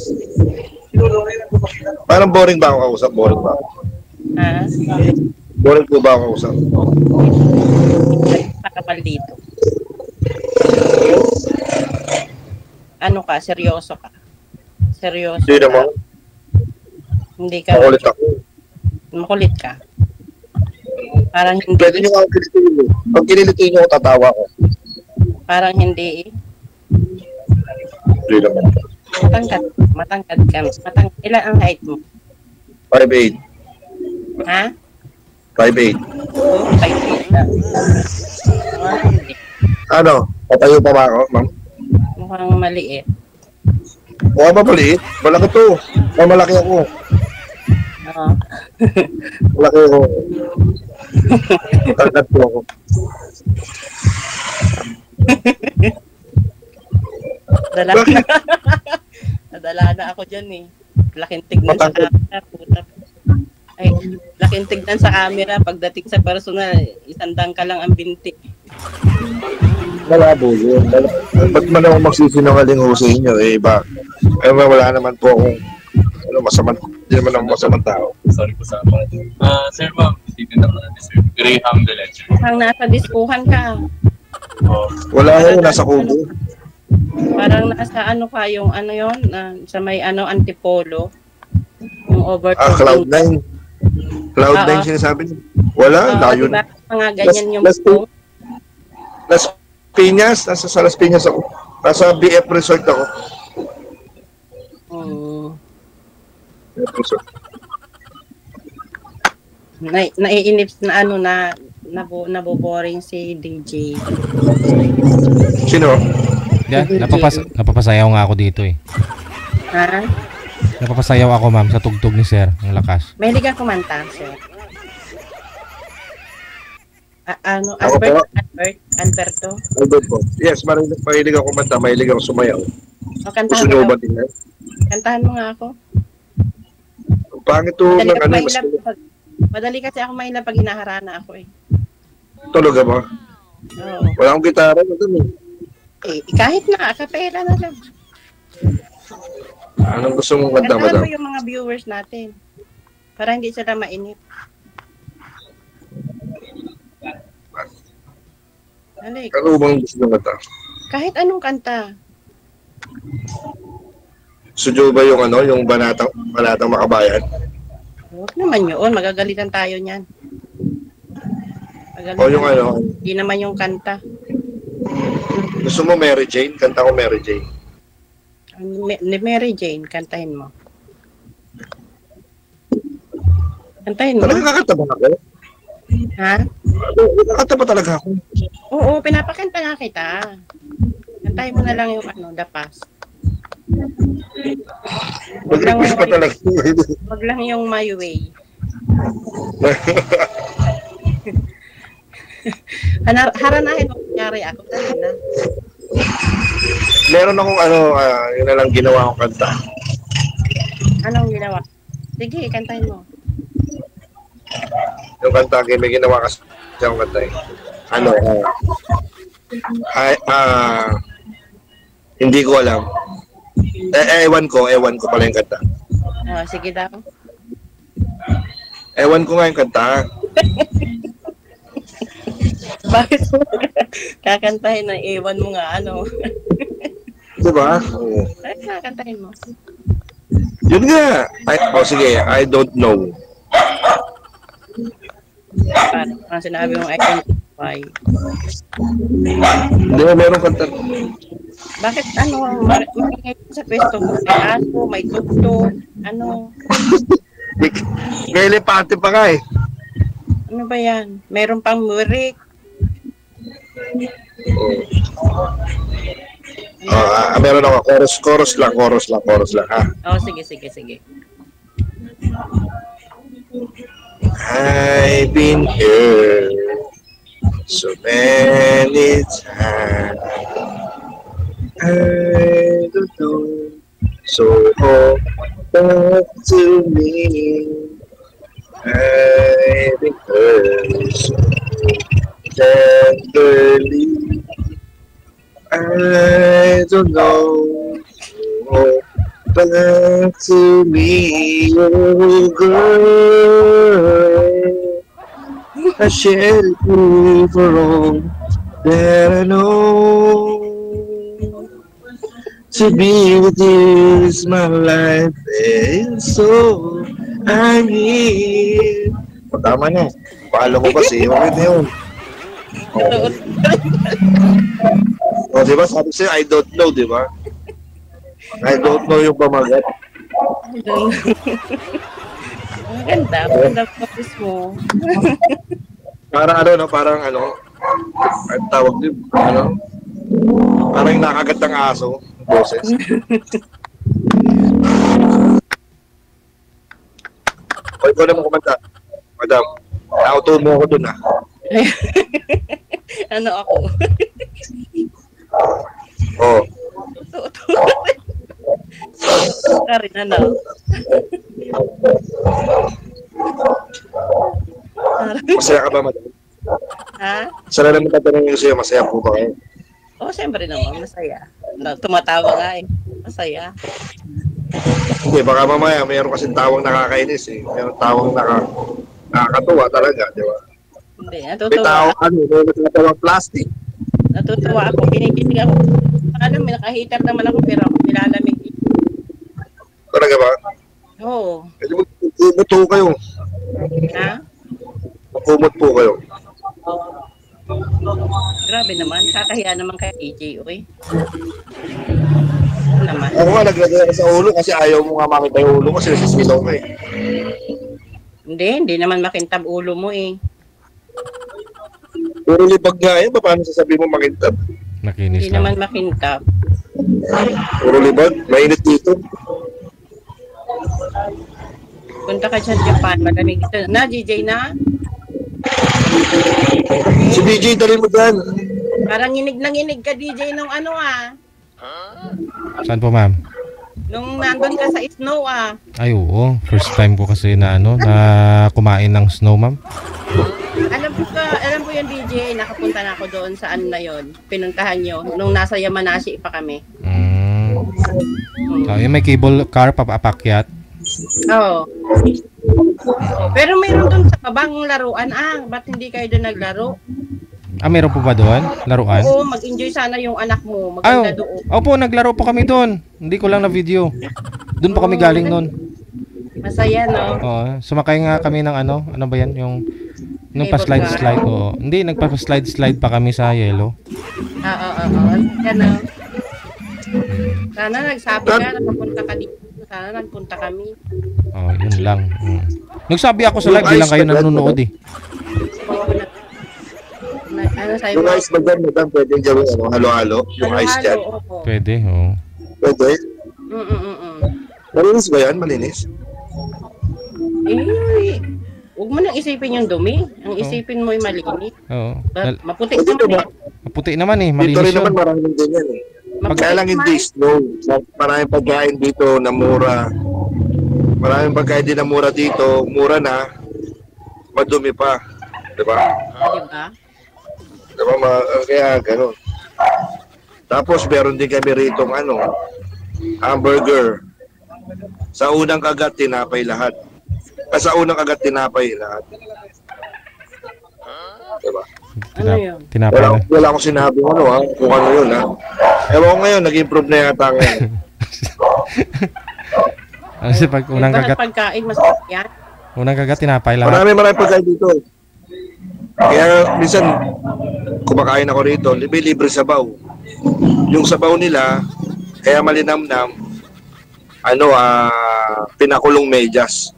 Parang boring ba ako kausap? Boring ba ako? Ha? Boring po ba ako kausap? Pakapal dito. Ano ka? Seryoso ka? Seryoso Hindi ka? naman. Hindi ka? Makulit ako. Makulit ka? Parang hindi. Pwede nyo ako kililitin. Pag kililitin nyo, tatawa ko. Parang hindi eh. Hindi naman. Matangkad ka. Ilan ang height mo? 5'8". Ha? 5'8". Oh, 5'8 na. Hindi. Ano? Patayo pa ba ako, ma'am? Mukhang maliit. Mukha ba maliit? Malaki to. Malaki ako. Oo. Malaki ako. Tagat po ako. Nadala na ako dyan eh. Laking tignan sa camera. Puta. Ay, laking tignan sa camera. Pagdating sa personal, isandang ka lang ang binti. Malabo yun. Ba't man ako magsisinungaling ho sa inyo? Eh, ba? Ay, wala naman po akong masamang, hindi naman ako masamang tao. Sorry po sa mga ito. Sir, ma'am, isipin naman natin, sir. Graham de Leche. Mukhang nasa diskuhan ka. Wala ko, nasa kubo. Parang nasa ano ka, yung ano yun, sa may ano, antipolo. Yung overtime. Cloud9. Cloud9 sinasabi niyo. Wala, layo na. Diba, mga ganyan yung Las Piñas, nasa sa Las Piñas ako. Nasa BF Resort ako. BF Resort. Naiinip na ano na naboboring si DJ. Sino? Yeah, napapasayaw nga ako dito eh. Ha? Napapasayaw ako, ma'am, sa tugtog ni sir. Ang lakas. Mahilig ka kumanta, sir. Alberto? Alberto. Yes, mahilig ako kumanta, mahilig ako sumayaw. Gusto nyo ba tingnan? Kantahan mo nga ako. Pangit to ng ano. Madali kasi ako mahila pag hinaharana ako eh. Talaga ba? Oo. Wala akong gitara. Kahit na, akapela na lang. Anong gusto mong kanta, madam? Kantahan mo yung mga viewers natin. Para hindi sila mainip. Alik. Ano bang gusto ng kanta? Kahit anong kanta. Sujo ba yung ano, yung banatang makabayan? Huwag naman yun. Magagalitan tayo niyan. O yung ano, Hindi naman yung kanta. gusto mo Mary Jane? Kanta ko Mary Jane. Ni Mary Jane, kantahin mo. Kantahin mo. Talaga kakanta ba ako? Ha? Kakanta ba talaga ako? Oo, pinapakanta nga kita. Kantahin mo na lang yung ano, The Past. Mag-request pa talaga. Wag lang yung My Way. Haranahin mo kunyari ako. Dali na. Meron akong ano, yun na lang ginawa kong kanta. Anong ginawa? Sige, kantahin mo. Yung kanta, may ginawa kasi akong kanta eh. Ano, hindi ko alam. Ewan ko pala yung kanta. Oh, sige daw. Ewan ko nga yung kanta. Bakit mo kakantahin na ewan mo nga ano? Diba? Oo. Bakit kakantahin mo? Yun nga. Sige, I don't know. Parang sinabi mong identify. Hindi mo meron kanta. Bakit ano, maringay sa pwesto mo? May aso, may tugtog, ano? May elepante pa nga eh. Ano ba yan? Meron pang murik. Meron ako. Chorus lang ha. Oh, sige. I've been here so many times. I don't know. So back to me. I've been hurt so tenderly. I don't know. Back to me, oh girl. I shed you for all that I know. To be with you is my life, and so I'm here. Tama na. Paalo mo kasi, okay na yun. O, di ba? Sabi sa'yo, I don't know, di ba? I don't know yung pamagat. Maganda practice mo. Parang ano, ang tawag din, ano, parang yung nakagat ng aso, boses. O, ikaw naman kumanta. Madam, nauto mo ako dun ah. Ano ako? Oo. Ka rin, ano? Masaya ka ba, madam? Ha? Sana naman tatanungin sa'yo, masaya po ba kayo? Oo, siyempre naman, masaya. Tumatawa nga eh. Masaya. Hindi, baka mamaya mayroon kasing tawang nakakainis eh. Mayroon tawang nakakatuwa talaga, di ba? Hindi, May natutuwa. tawang may natawang plastic. Natutuwa ako. Kinikilig ako. Alam, may nakahitar naman ako pero ako nilalamig. Talaga ba? Oo. Kasi magkumot po kayo. Ha? Magkumot po kayo. Grabe naman. Kakahiya naman kay AJ, okay? Ano naman? Ako nga, naglagay ako sa ulo kasi ayaw mo nga makita yung ulo kasi nasisilaw ka eh. Hindi naman makintab ulo mo eh. Puro libag nga yun, paano sasabihin mo makintab? Nakinis Hindi lang. naman makintab. Puro libag, mainit dito. Punta ka dyan Japan, malamig dito. Na, DJ na? Si BJ, dali mo dyan. Parang nginig ka DJ nung ano ah. Saan po, ma'am? Nung nandun ka sa snow ah. Ay, oo. First time ko kasi na kumain ng snow, ma'am. Alam ko yung DJ, nakapunta na ako doon sa ano na yon. Pinuntahan nyo, nung nasa Yamanashi pa kami. So, yung may cable car papaakyat. Oo. Pero mayroon doon sa kabang laruan ba't hindi kayo doon naglaro? Ah, meron po ba doon? Laruan? Oo, mag-enjoy sana yung anak mo. Ay, Maganda doon. opo, naglaro po kami doon. Hindi ko lang na video. Doon pa kami galing noon. Masaya, no? Oo, sumakay nga kami ng ano ba yan? Yung pa-slide-slide. Oo. Hindi, nagpa-slide-slide pa kami sa yellow. Oo. Yan, no? Sana nagsabi ka, nakapunta ka dito. Sana nagpunta kami. Oh, yun lang. Nagsabi ako sa live, di lang kayo nanonood eh. Ano sa'yo? Yung ice bag madam, pwedeng gawin halo-halo? Yung ice dyan? Pwede, oo. Pwede? Malinis ba yan? Malinis? Eh, huwag mo nang isipin yung dumi. Ang isipin mo ay malinis. Oo. Maputi naman eh. Maputi naman eh, Dito malinis rin naman yun. maraming ganyan eh. Maputi Kaya lang hindi slow. Maraming pagkain dito na mura. Maraming pagkain din na mura dito. Mura na. Madumi pa. Diba? Diba? Diba? Kaya gano'n. Tapos meron din kami rito hamburger. Sa unang kagat, tinapay lahat. Sa unang kagat, tinapay lahat. Diba? Ano yun? Tinapay na. Wala akong sinabi kung ano yun Ewan ko ngayon, nag-improve na yata ngayon. Kasi pag unang kagat, Pagkain, masarap yan. unang kagat, tinapay lahat. Marami pagkain dito. Kaya minsan, kumakain ako rito, libre sabaw. Yung sabaw nila, kaya malinamnam, pinakulong medyas.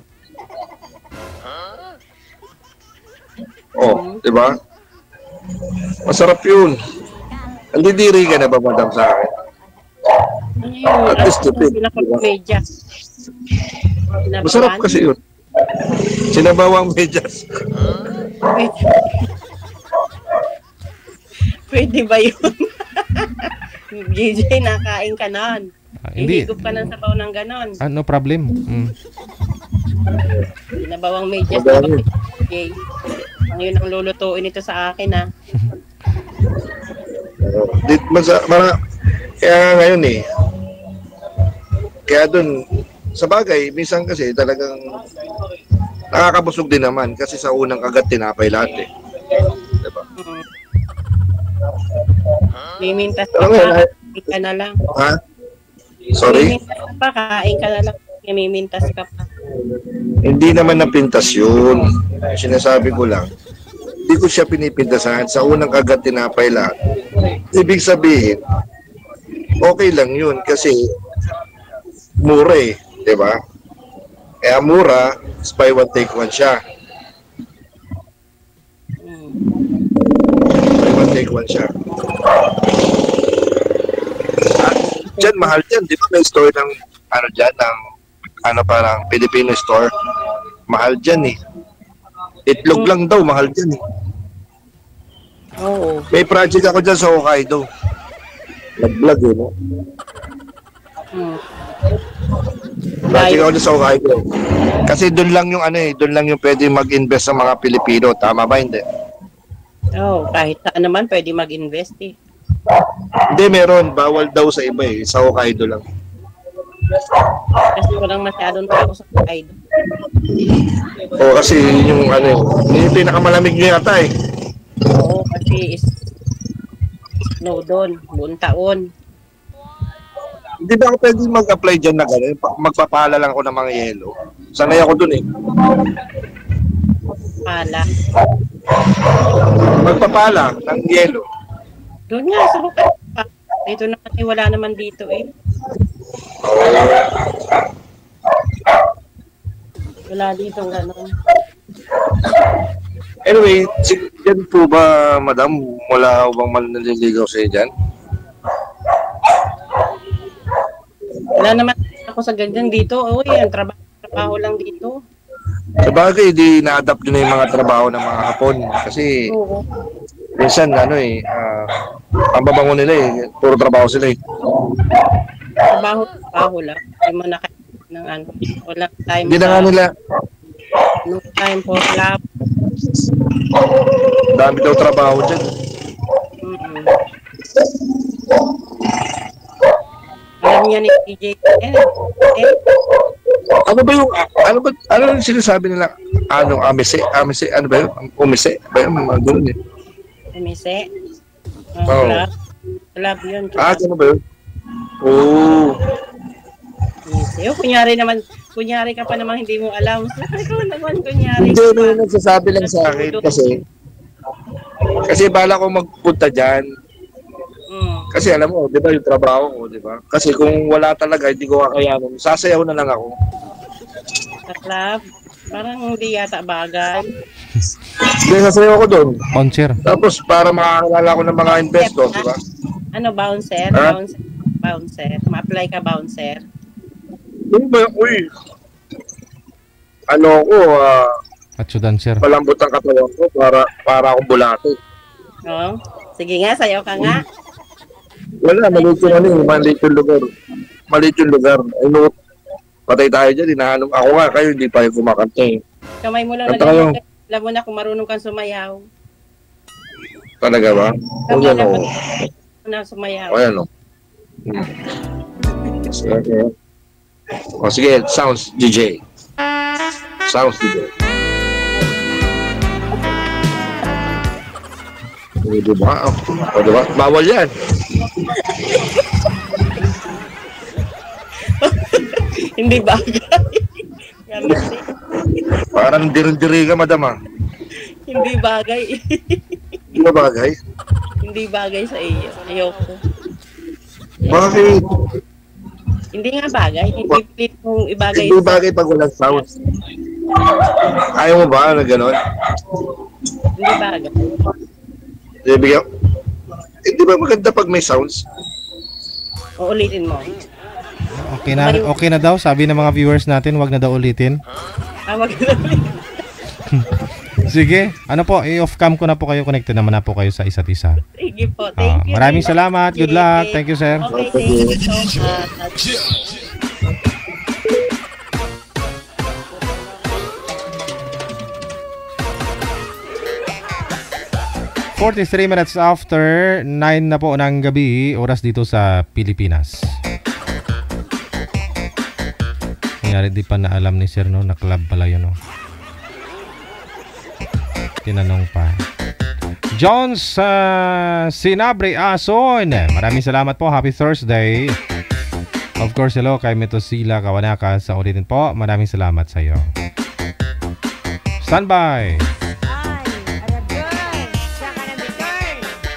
Oh, di ba? Masarap yun. Andidiri ka na ba, madam, sa akin? Ano yun? At least tipid. Pinaka-media. Masarap kasi yun. Sinabawang medyas. Pwede ba yun? JJ, nakain ka nun. Hindi. Ihigop ka ng sabaw ng ganon. No problem. Pinabawang medyas na ba? JJ. Ang yun ang lulutuin ito sa akin, ha? Kaya ngayon kaya dun, sa bagay, minsan kasi talagang nakakabusog din naman kasi sa unang kagat tinapay lahat eh. Diba? Mimintas ka pa, kain ka na lang. Ha? Sorry? Mimintas ka pa, kain ka na lang. Mimintas ka pa. Hindi naman napintas yun. Sinasabi ko lang, hindi ko siya pinipintasan. Sa unang kagat tinapay lahat. Ibig sabihin, okay lang yun kasi mura eh. Diba? Kaya mura, buy one take one siya. Buy one take one siya. Diyan, mahal dyan. Di ba may store ng parang Filipino store? Mahal dyan eh. Itlog lang daw, mahal dyan eh. Oo. May project ako dyan sa Hokkaido. Nag-vlog eh, no? Project ako dyan sa Hokkaido. Kasi doon lang yung doon lang yung pwede mag-invest sa mga Pilipino. Tama ba, hindi? Oo, kahit saan naman pwede mag-invest eh. Hindi, meron. Bawal daw sa iba eh. Sa Hokkaido lang. Kasi walang masyadong tao sa Hokkaido. Oo, kasi yung yung pinakamalamig nyo yata eh. Oo, kasi snow doon, buong taon. Hindi ba ako pwede mag-apply dyan na gano'n? Magpapala lang ako ng mga yelo. Sanay ako dun eh. Pala. Magpapala ng yelo. Doon nga sa Hokkaido. Dito naman eh, wala naman dito eh. Wala dito gano'n. Anyway, dyan po ba, madam, wala bang manliligaw sa'yo dyan? Wala naman ako sa ganyan dito. Uy, ang trabaho lang dito. Sa bagay, di na-adapt din na yung mga trabaho ng mga Hapon. Kasi, minsan, ang babango nila eh, puro trabaho sila eh. Trabaho lang. Hindi mo na ng walang time. Hindi na nga nila. No time for love. Dami daw trabaho dyan. Alam niya ni DJ. Ano ba yung sinasabi nila? Amise, ano ba yun? Umise? Ba yun? Mga gano'n eh. Kumise. Oo. Club. Club yun. Ah, Club. ano ba yun? Oo. Kumise. Kunyari ka pa naman hindi mo alam. Ikaw naman, kunyari. Hindi, may nagsasabi lang sa akin kasi bala ko magpunta dyan. Kasi alam mo, di ba yung trabaho ko, di ba? Kasi kung wala talaga, hindi ko kakayanin. Sasayaw na lang ako. Sa club. Parang hindi yata bagay. Hindi, sasayaw ko doon. Concert. Tapos para makakilala ko ng mga investor, di ba? Ano, bouncer? Ha? Bouncer. Ma-apply ka, bouncer. Hindi ba, uy. Ano ko, Atso dancer. palambot ang katawan ko para akong bulate. Oo. Sige nga, sayaw ka nga. Wala, maliit yung ano eh, maliit yung lugar. Maliit yung lugar. Ay no, patay tayo dyan, hinahanap. Ako nga, kayo hindi pa yung kumakanta eh. Kamay mo lang Kanta kayo. alam mo na kung marunong kang sumayaw. Talaga ba? O Kamay yan lang o. na sumayaw. O yan o. Sige. O sige, sounds DJ. Sounds DJ. O diba? O diba? Bawal yan. Hindi bagay. Yan kasi. Parang dirin-diri ka, madam ah. Hindi bagay. Hindi ba bagay? Hindi bagay sa iyo. Ayoko. Bakit? Hindi nga bagay. Hindi pilit mong ibagay. Hindi bagay pag walang sounds. Ayaw mo ba na gano'n? Hindi bagay. Hindi ba maganda pag may sounds? Uulitin mo. Okay na daw, sabi ng mga viewers natin, wag na daw ulitin. Wag na ulitin. Sige, ano po, i-off cam ko na po kayo, connected naman na po kayo sa isa't isa. Sige po, thank you. Maraming salamat, good luck, thank you sir. Okay, thank you so much. 43 minutes after 9 na po ng gabi, oras dito sa Pilipinas. Nangyari di pa na alam ni sir no, na club pala yun no. Tinanong pa. Jones Sinabre Ason, maraming salamat po, happy Thursday. Of course, hello kay Metosila Kawanaka sa ulitin po, maraming salamat sa iyo. Standby.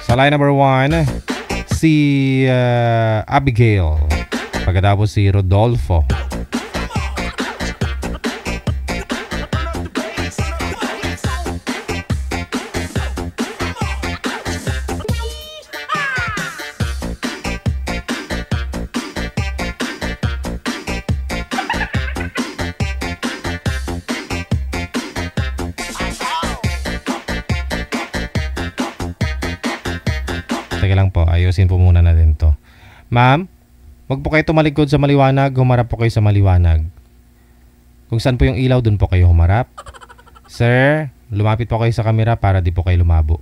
Sa line number 1, si Abigail. Pagkatapos si Rodolfo. Teka lang po, ayusin po muna natin to. Ma'am, wag po kayo tumalikod sa maliwanag, humarap po kayo sa maliwanag. Kung saan po yung ilaw, dun po kayo humarap. Sir, lumapit po kayo sa camera para di po kayo lumabo.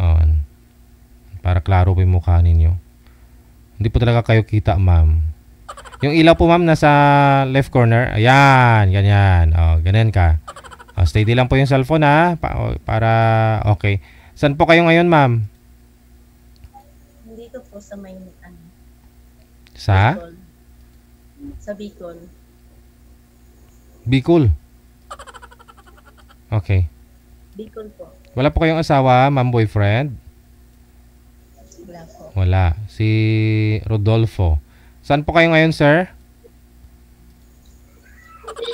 On. Para klaro po yung mukha ninyo. Hindi po talaga kayo kita, ma'am. Yung ilaw po, ma'am, nasa left corner. Ayan, ganyan. O, ganyan ka. O, steady lang po yung cellphone, ha? Para, okay. Saan po kayo ngayon, ma'am? Dito po sa may Sa? Bicol. Sa Bicol. Bicol. Okay. Bicol po. Wala po kayong asawa, ma'am, boyfriend? Wala po. Wala. Si Rodolfo. Saan po kayo ngayon, sir?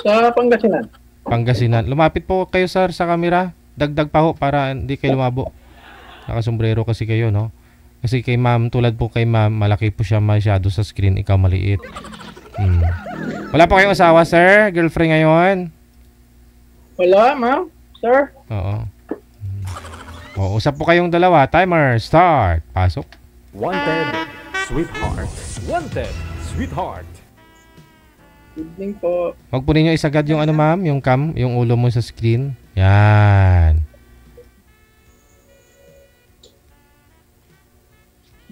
Sa Pangasinan. Pangasinan. Lumapit po kayo, sir, sa camera. Dagdag pa ho para hindi kayo lumabo. Nakasombrero kasi kayo, no? Kasi kay ma'am, tulad po kay ma'am, malaki po siya masyado sa screen, ikaw maliit. Wala po kayong asawa, sir? Girlfriend ngayon? Wala, ma'am. Sir? Oo. O, usap po kayong dalawa. Timer, start. Pasok. Wanted, sweetheart. Wanted, sweetheart. Good evening po. Huwag po ninyo isagad yung ano, ma'am, yung cam, yung ulo mo sa screen. Yan.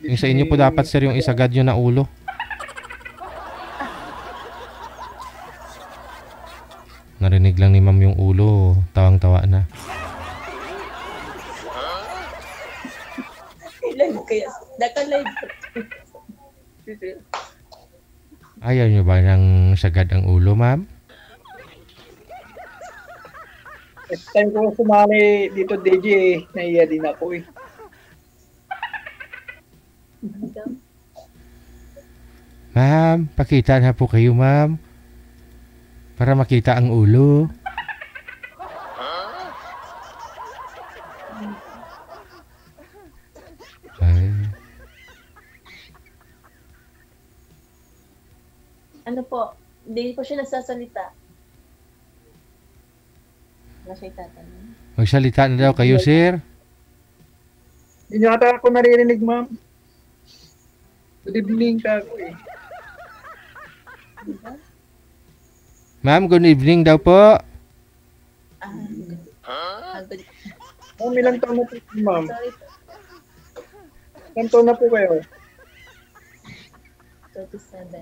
Yung sa inyo po dapat, sir, yung isagad nyo na ulo. Narinig lang ni ma'am yung ulo. Tawang-tawa na. Live kaya. Naka-live. Ayaw nyo ba ng sagad ang ulo, ma'am? Next time ko sumali dito, DJ, naiya din ako eh. Ma'am, pakita na po kayo, ma'am. Para makita ang ulo. Ay. Ano po, hindi po siya nagsasalita. Wala siya itatanong. Magsalita na daw kayo, sir. Hindi niyo ata ako naririnig, ma'am. Good evening ka ako eh. Diba? Ma'am, good evening daw po. Good. Ma'am, ilang taon na po, ma'am? Sorry po. Ilang taon na po kayo? 37.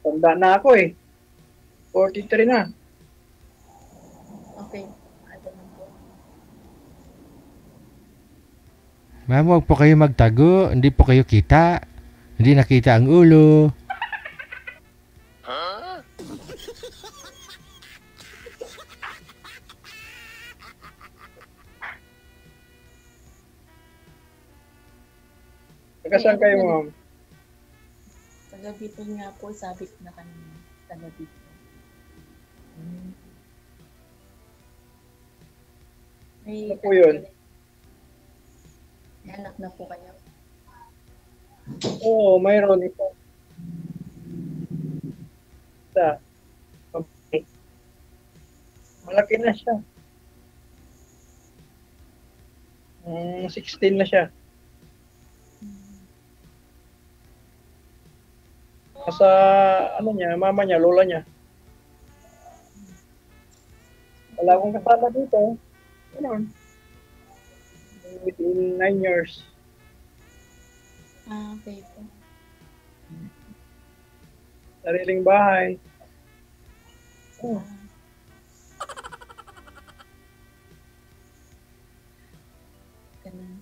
Tanda na ako eh. 43 na. Okay. Ano lang po. Ma'am, huwag po kayo magtago. Hindi po kayo kita. Hindi nakita ang ulo. Saan kayo, ma'am? Tagabi po nga po, sabi ko na kanina. Tagabi po. Ano po yun? May anak na po kayo. Oo, mayroon ito. Isa. Okay. Malaki na siya. 16 na siya. Sa ano niya, mama niya, lola niya. Wala akong kasama dito. Ganun. Within 9 years. Okay po. Sariling bahay. Oh. Ganun.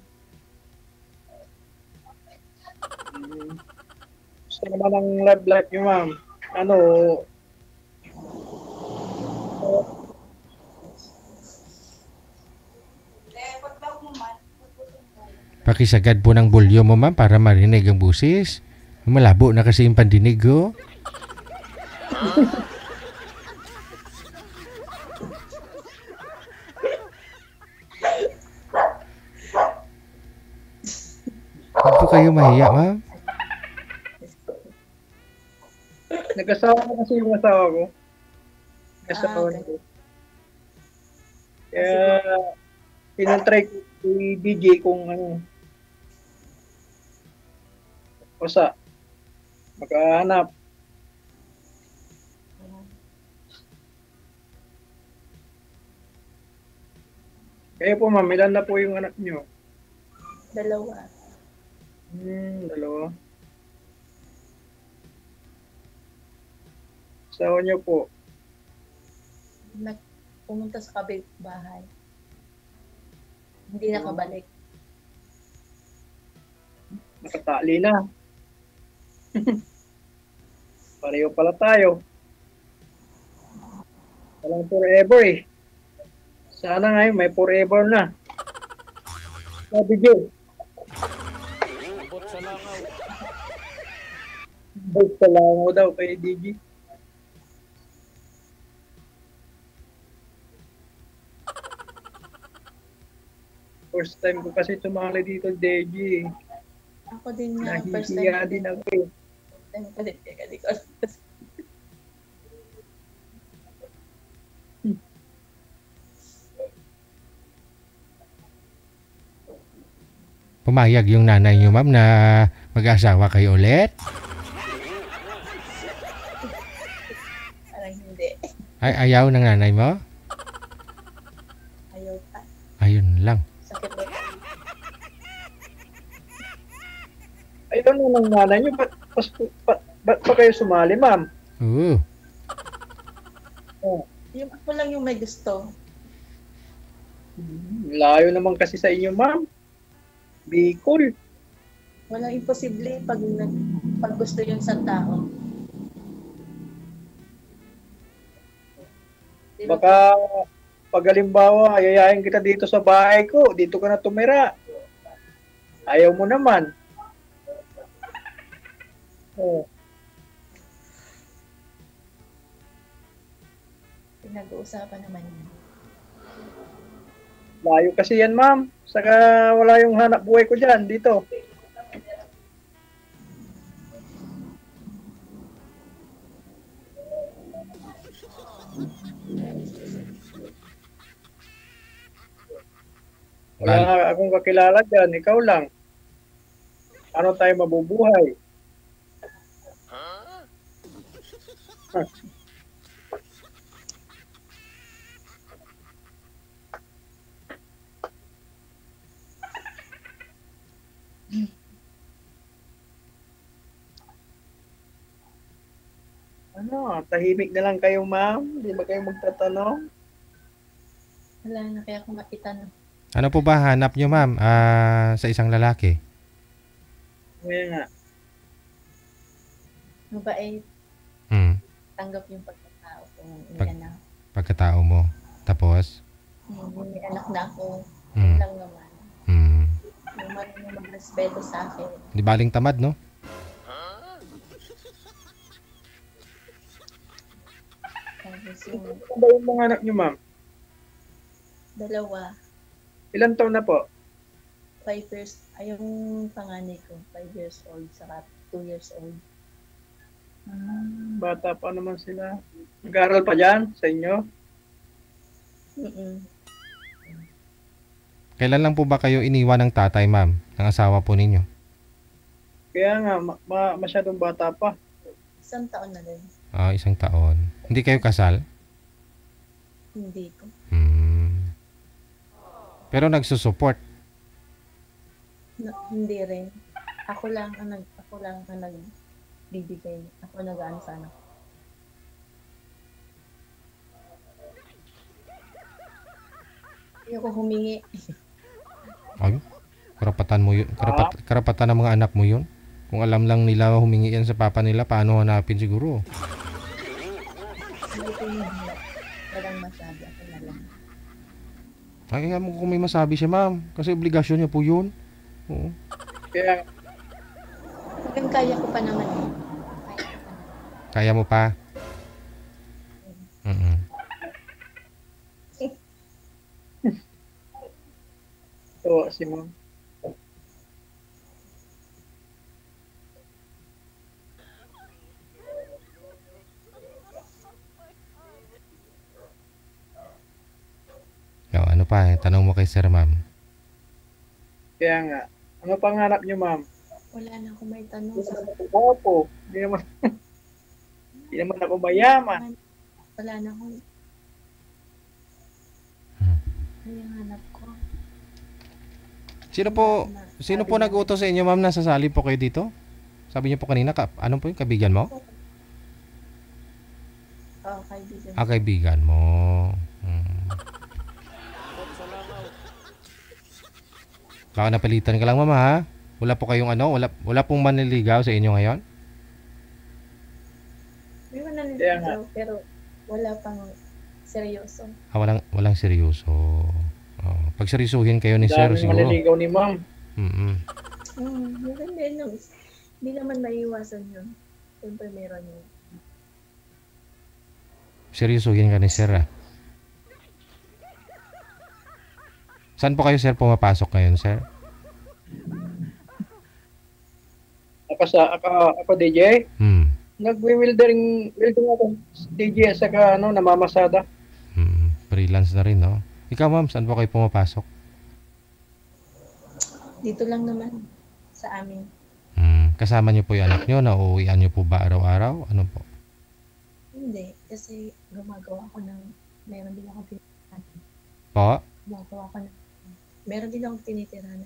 Gusto naman ang love life niyo, ma'am. Ano? Pakisagad po ng bulyo mo, ma'am, para marinig ang busis. Malabo na kasi yung pandinig, oh. Huwag po kayo mahiya, ma'am. Nag-asawa na kasi yung asawa ko. Nag-asawa na ko. Kaya, pinatry ko si DJ kung ano. Basta, makahanap. Kaya po, ma'am, ilan na po yung anak niyo? 2. Dalawa. Asawa niyo po. Pumunta sa kabilang bahay. Hindi nakabalik. Nakatali na. Pareho pala tayo. Walang forever eh. Sana ngayon may forever na. Sabi Joe. Bot sa langaw. Bot sa langaw daw kay DJ. First time ko kasi tumali dito, DJ. Ako din nga, first time. Nahihiya din ako eh. First time ko din. Teka, di ko. Pumayag yung nanay niyo, ma'am, na mag-asawa kayo ulit? Parang hindi. Ay, ayaw ng nanay mo? Ayaw pa. Ayun lang. Sakit na. Ayun na ng nanay niyo. Ba't pa kayo sumali, ma'am? Oo. Oh. Yung ako lang yung may gusto. Layo naman kasi sa inyo, ma'am. Bicol. Walang imposible pag gusto yun sa tao. Diba? Baka pag halimbawa, ayayain kita dito sa bahay ko, dito ka na tumira. Ayaw mo naman. Oh. Pinag-uusapan naman yun. Layo kasi yan, ma'am. Saka wala yung hanap buhay ko dyan, dito. Wala nga akong kakilala dyan, ikaw lang. Ano tayo mabubuhay? Huh? Ano, tahimik na lang kayo, ma'am? Di ba kayo magtatanong? Wala na kaya kung maitanong. Ano po ba hanap nyo, ma'am, sa isang lalaki? Kaya nga. Mabait. Hmm. Tanggap yung pagkatao kung Pag- anak. Pagkatao mo. Tapos? May anak na ako. Hmm. Yun lang naman. Hmm. Yung marunong magrespeto sa akin. Di baling tamad, no? Tapos yung Ano ba yung mga anak niyo, ma'am? dalawa, Ilan taon na po? 5 years, ay yung panganay ko, 5 years old, saka 2 years old. Bata pa naman sila. Nag-aaral pa dyan sa inyo? Mm-mm. Kailan lang po ba kayo iniwan ng tatay, ma'am? Ng asawa po ninyo? Kaya nga, masyadong bata pa. 1 taon na rin. Ah, 1 taon. Hindi kayo kasal? Hindi ko. Hmm. Pero nagsusupport. Hindi rin. Ako lang ang nagbibigay. Ako nag-aano sa anak. Ayoko humingi. Ay, karapatan mo yun. Karapatan ng mga anak mo yun. Kung alam lang nila humingi yan sa papa nila, paano hanapin siguro? Hindi ko hindi. Walang masabi. Ako na lang. Ay, kaya mo kung may masabi siya, ma'am. Kasi obligasyon niya po yun. Oo. Kaya, Hanggang kaya ko pa naman. Kaya mo pa? Mm-mm. ito si ma'am. Yo, ano pa eh? Tanong mo kay sir, ma'am. Kaya nga. Ano pangarap niyo, ma'am? Wala na akong may tanong. Hindi naman ako gwapo. Hindi naman, hindi naman ako mayaman. Wala na akong... Ano yung hanap ko? Sino po nag-utos sa inyo, ma'am, na sasali po kayo dito? Sabi niyo po kanina, ano po yung kaibigan mo? Oo, kaibigan. Ah, kaibigan mo. Hmm. Baka napalitan ka lang, mama, ha? Wala po kayong wala pong manliligaw sa inyo ngayon? May mananiligaw, pero wala pang seryoso. Ah, walang seryoso. Oh, pag seryosuhin kayo ni sir, Daming siguro. maniligaw ni ma'am. Hindi naman maiiwasan yun. Siyempre meron yun. Seryosuhin ka ni sir, ah. Saan po kayo, sir, pumapasok ngayon, sir? Ako DJ? Hmm. Nagwi-wielding ako DJ saka namamasada. Freelance na rin, no? Ikaw, ma'am, saan po kayo pumapasok? Dito lang naman sa amin. Kasama niyo po yung anak niyo? Nauuwian niyo po ba araw-araw? Ano po? Hindi, kasi gumagawa ko ng meron din ako tinitirahan. Po? Gumagawa ko ng meron din akong tinitirahan.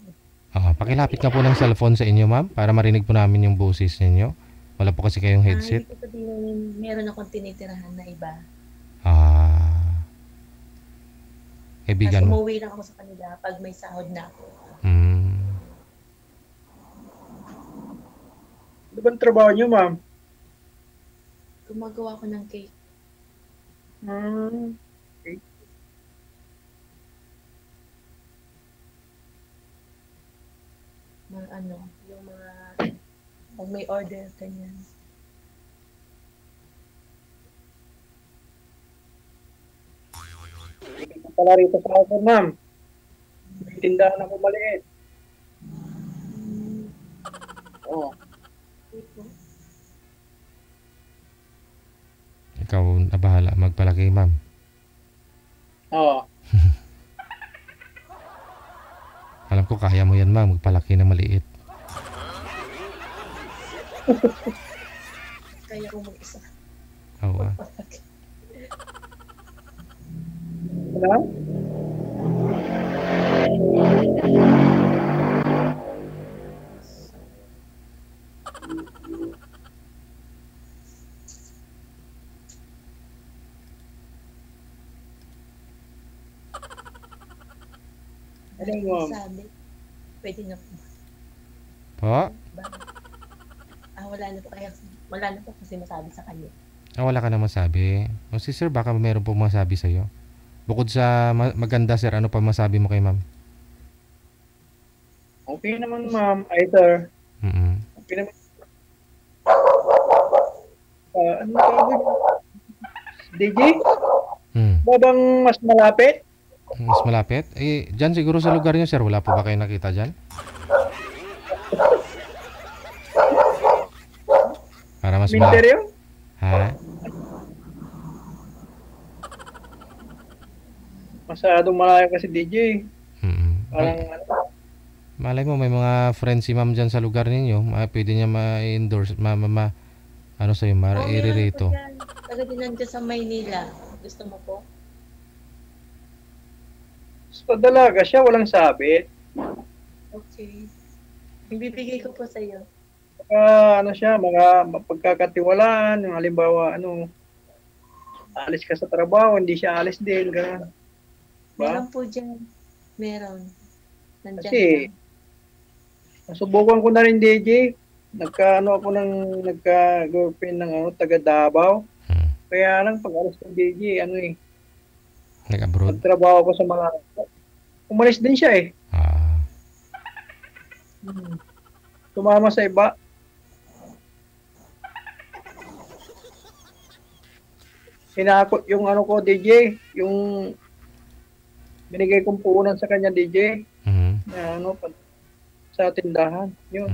Pakilapit ka po ng cellphone sa inyo, ma'am, para marinig po namin yung boses ninyo. Wala po kasi kayong headset. Hindi ko sabihin, meron akong tinitirahan na iba. Kaibigan Tapos mo. umuwi lang ako sa kanila pag may sahod na ako. Hmm. Ano bang trabaho niyo, ma'am? Gumagawa ako ng cake. Okay. Mga ano, yung mga pag may order, ganyan. Pala rito sa ako, ma'am. May tindahan ako maliit. Oo. Ikaw na bahala magpalaki, ma'am. Oo. Alam ko kaya mo yan, ma'am, magpalaki na maliit. Kaya ko mag-isa. Oo. Wala? Ano yung ma'am? Sabi, pwede na po. Po? Wala na po kasi masabi sa kanya. Wala ka na masabi. O si sir, baka meron po masabi sa'yo. Bukod sa maganda, sir, ano pa masabi mo kay ma'am? Okay naman, ma'am. Either. Okay naman. Ano tawag? DJ? Babang mas malapit? Mas malapit? Eh, dyan siguro sa lugar nyo, sir. Wala po ba kayo nakita dyan? Para mas Minteryo? Ha? Masyadong malayo kasi DJ. Parang Malay mo, may mga friends si ma'am dyan sa lugar ninyo. Pwede niya ma-endorse, ano sa'yo, ma-irerito. Taga din nandiyan sa Maynila. Gusto mo po? So, dalaga siya, walang sabit. Okay. Ibibigay ko po sa iyo. Ano siya, mga mapagkakatiwalaan, yung halimbawa, alis ka sa trabaho, hindi siya alis din, gano'n. Meron po dyan. Meron. Nandyan Kasi, lang. nasubukan ko na rin, DJ. Nagka-girlfriend ng taga Davao. Kaya lang, pag alis ko, DJ, nag-abroad? Nagtrabaho ko sa mga, umalis din siya eh. Tumama sa iba. Hinakot yung ko, DJ, yung binigay kong puhunan sa kanya, DJ. Na sa tindahan. Yun.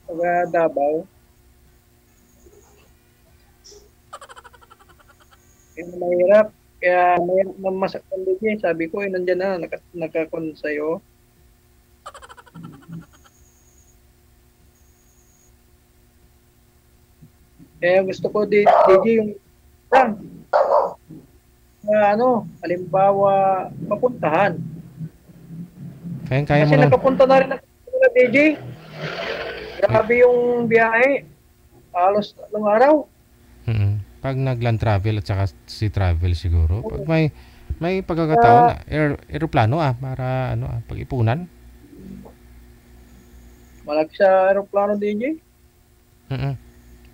Taga Davao. Yung mahirap. Kaya mahirap na masaktan, DJ. Sabi ko, nandyan na, nakakon sa'yo. Kaya gusto ko, DJ, yung halimbawa, mapuntahan. Kaya Kasi mo na. nakapunta na rin ako sa DJ. Grabe yung biyahe. Halos tatlong araw. Pag nag-land travel at saka sea travel siguro. Pag may pagkakataon na aeroplano para pag-ipunan. Malaki sa aeroplano, DJ.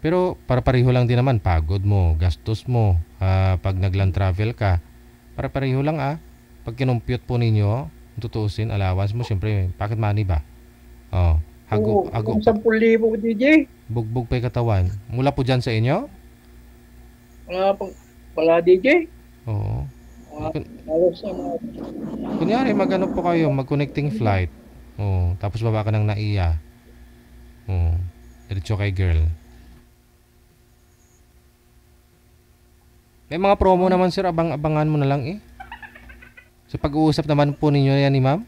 Pero para-pareho lang din naman, pagod mo, gastos mo, pag nag-land travel ka. Para-pareho lang Pag kinumpute po ninyo, tutuusin, allowance mo, siyempre, pocket money ba? Hago. 10,000 DJ. Bugbog pa yung katawan. Mula po dyan sa inyo? Wala DJ. Oo. Halos Kunyari, mag-ano po kayo, mag-connecting flight. Tapos baba ka ng NAIA. Diretso kay girl. May mga promo naman, sir. Abangan mo na lang eh. So pag-uusap naman po ninyo yan ni ma'am?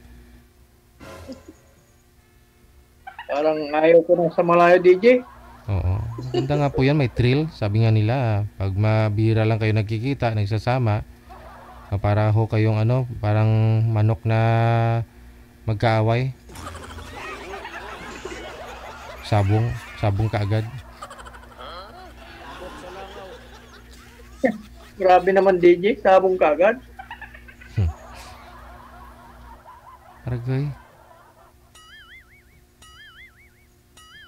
parang ayaw ko na sa malayo, DJ. Oo. Ganda nga po yan. May thrill. Sabi nga nila, pag mabihira lang kayo nagkikita, nagsasama, para ho kayong parang manok na magkaaway. Sabong kaagad. Grabe naman DJ, sabong kagad. Aragay.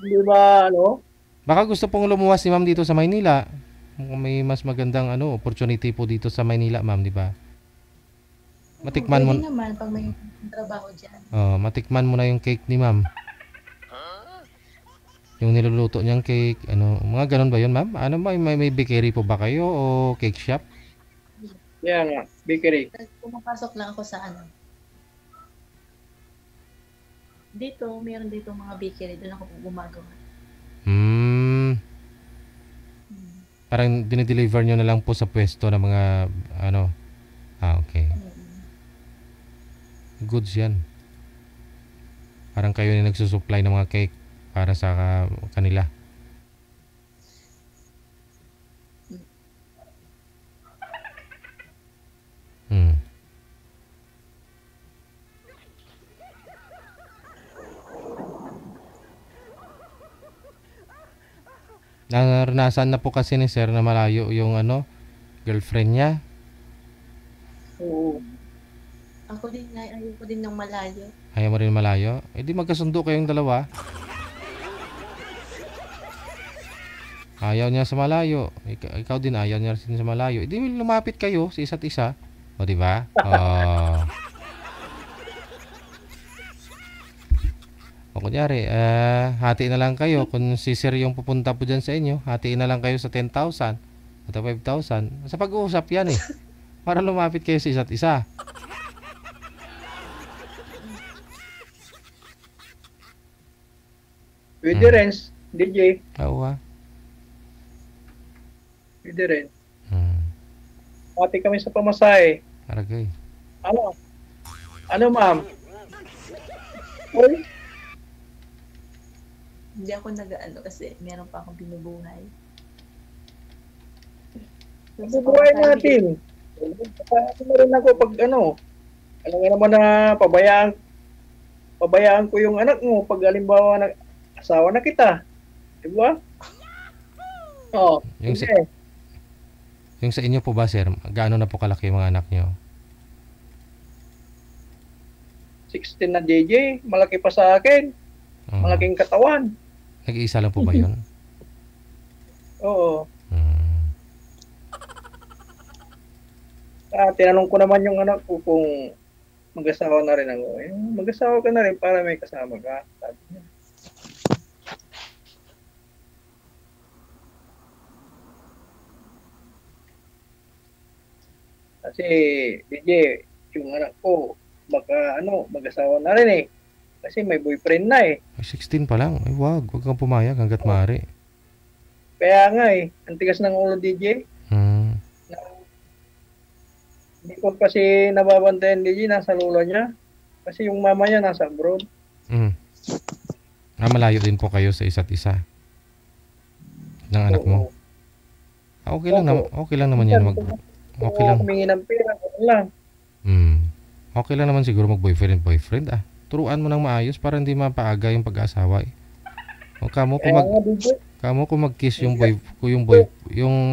Hindi ba ano? Baka gusto pong lumuwas si ma'am dito sa Maynila. May mas magandang opportunity po dito sa Maynila, ma'am, di ba? Matikman mo. Pwede naman pag may trabaho dyan. Matikman mo na yung cake ni ma'am. Yung niluluto niyang cake, mga ganun ba yun, ma'am? Ano ba, may bakery po ba kayo o cake shop? Yeah nga, bakery. Pumapasok lang ako sa dito, mayroon dito mga bakery, doon ako gumagawa. Parang dinideliver nyo na lang po sa pwesto ng mga okay. Goods yan. Parang kayo na nagsusupply ng mga cake para sa kanila. Naranasan na po kasi ni sir na malayo yung girlfriend niya. Oo. Ako din, ayoko din ng malayo. Ayaw mo rin malayo? Eh di magkasundo kayong dalawa. Ayaw niya sa malayo. Ikaw din ayaw niya sa malayo. Eh di lumapit kayo sa isa't isa. O di ba? O kunyari, hati na lang kayo. Kung si sir yung pupunta po dyan sa inyo, hatiin na lang kayo sa 10,000 at 5,000. Sa pag-uusap yan para lumapit kayo sa isa't isa. Pwede rin, DJ. Oo Pwede rin. Pati kami sa pamasahe. Aragay. Ano ma'am? Oy? Hindi ako kasi meron pa akong binubuhay. Binubuhay natin. Ano rin ako pag alam nga naman na pabayaan ko yung anak mo pag halimbawa asawa na kita. Diba? Yung sa inyo po ba, sir, gaano na po kalaki yung mga anak nyo? 16 na JJ, malaki pa sa akin. Malaking katawan. Nag-iisa lang po ba yun? Oo. Tinanong ko naman yung anak ko kung mag-asawa na rin ako. Mag-asawa ka na rin para may kasama ka. Sabi niya. Kasi, DJ, yung anak ko, baka mag-asawa na rin Kasi may boyfriend na 16 pa lang. Ay, wag kang pumayag hanggat maaari. Kaya nga ang tigas ng ulo, DJ. Hindi ko kasi nababantayan, DJ, nasa lula niya. Kasi yung mama niya nasa abroad. Malayo din po kayo sa isa't isa ng anak mo. Okay lang naman yan. Okay lang. Humingi ng pera, lang. Okay lang naman siguro mag-boyfriend. Turuan mo ng maayos para hindi mapaaga yung pag-asawa. O kamo kung mag-kiss yung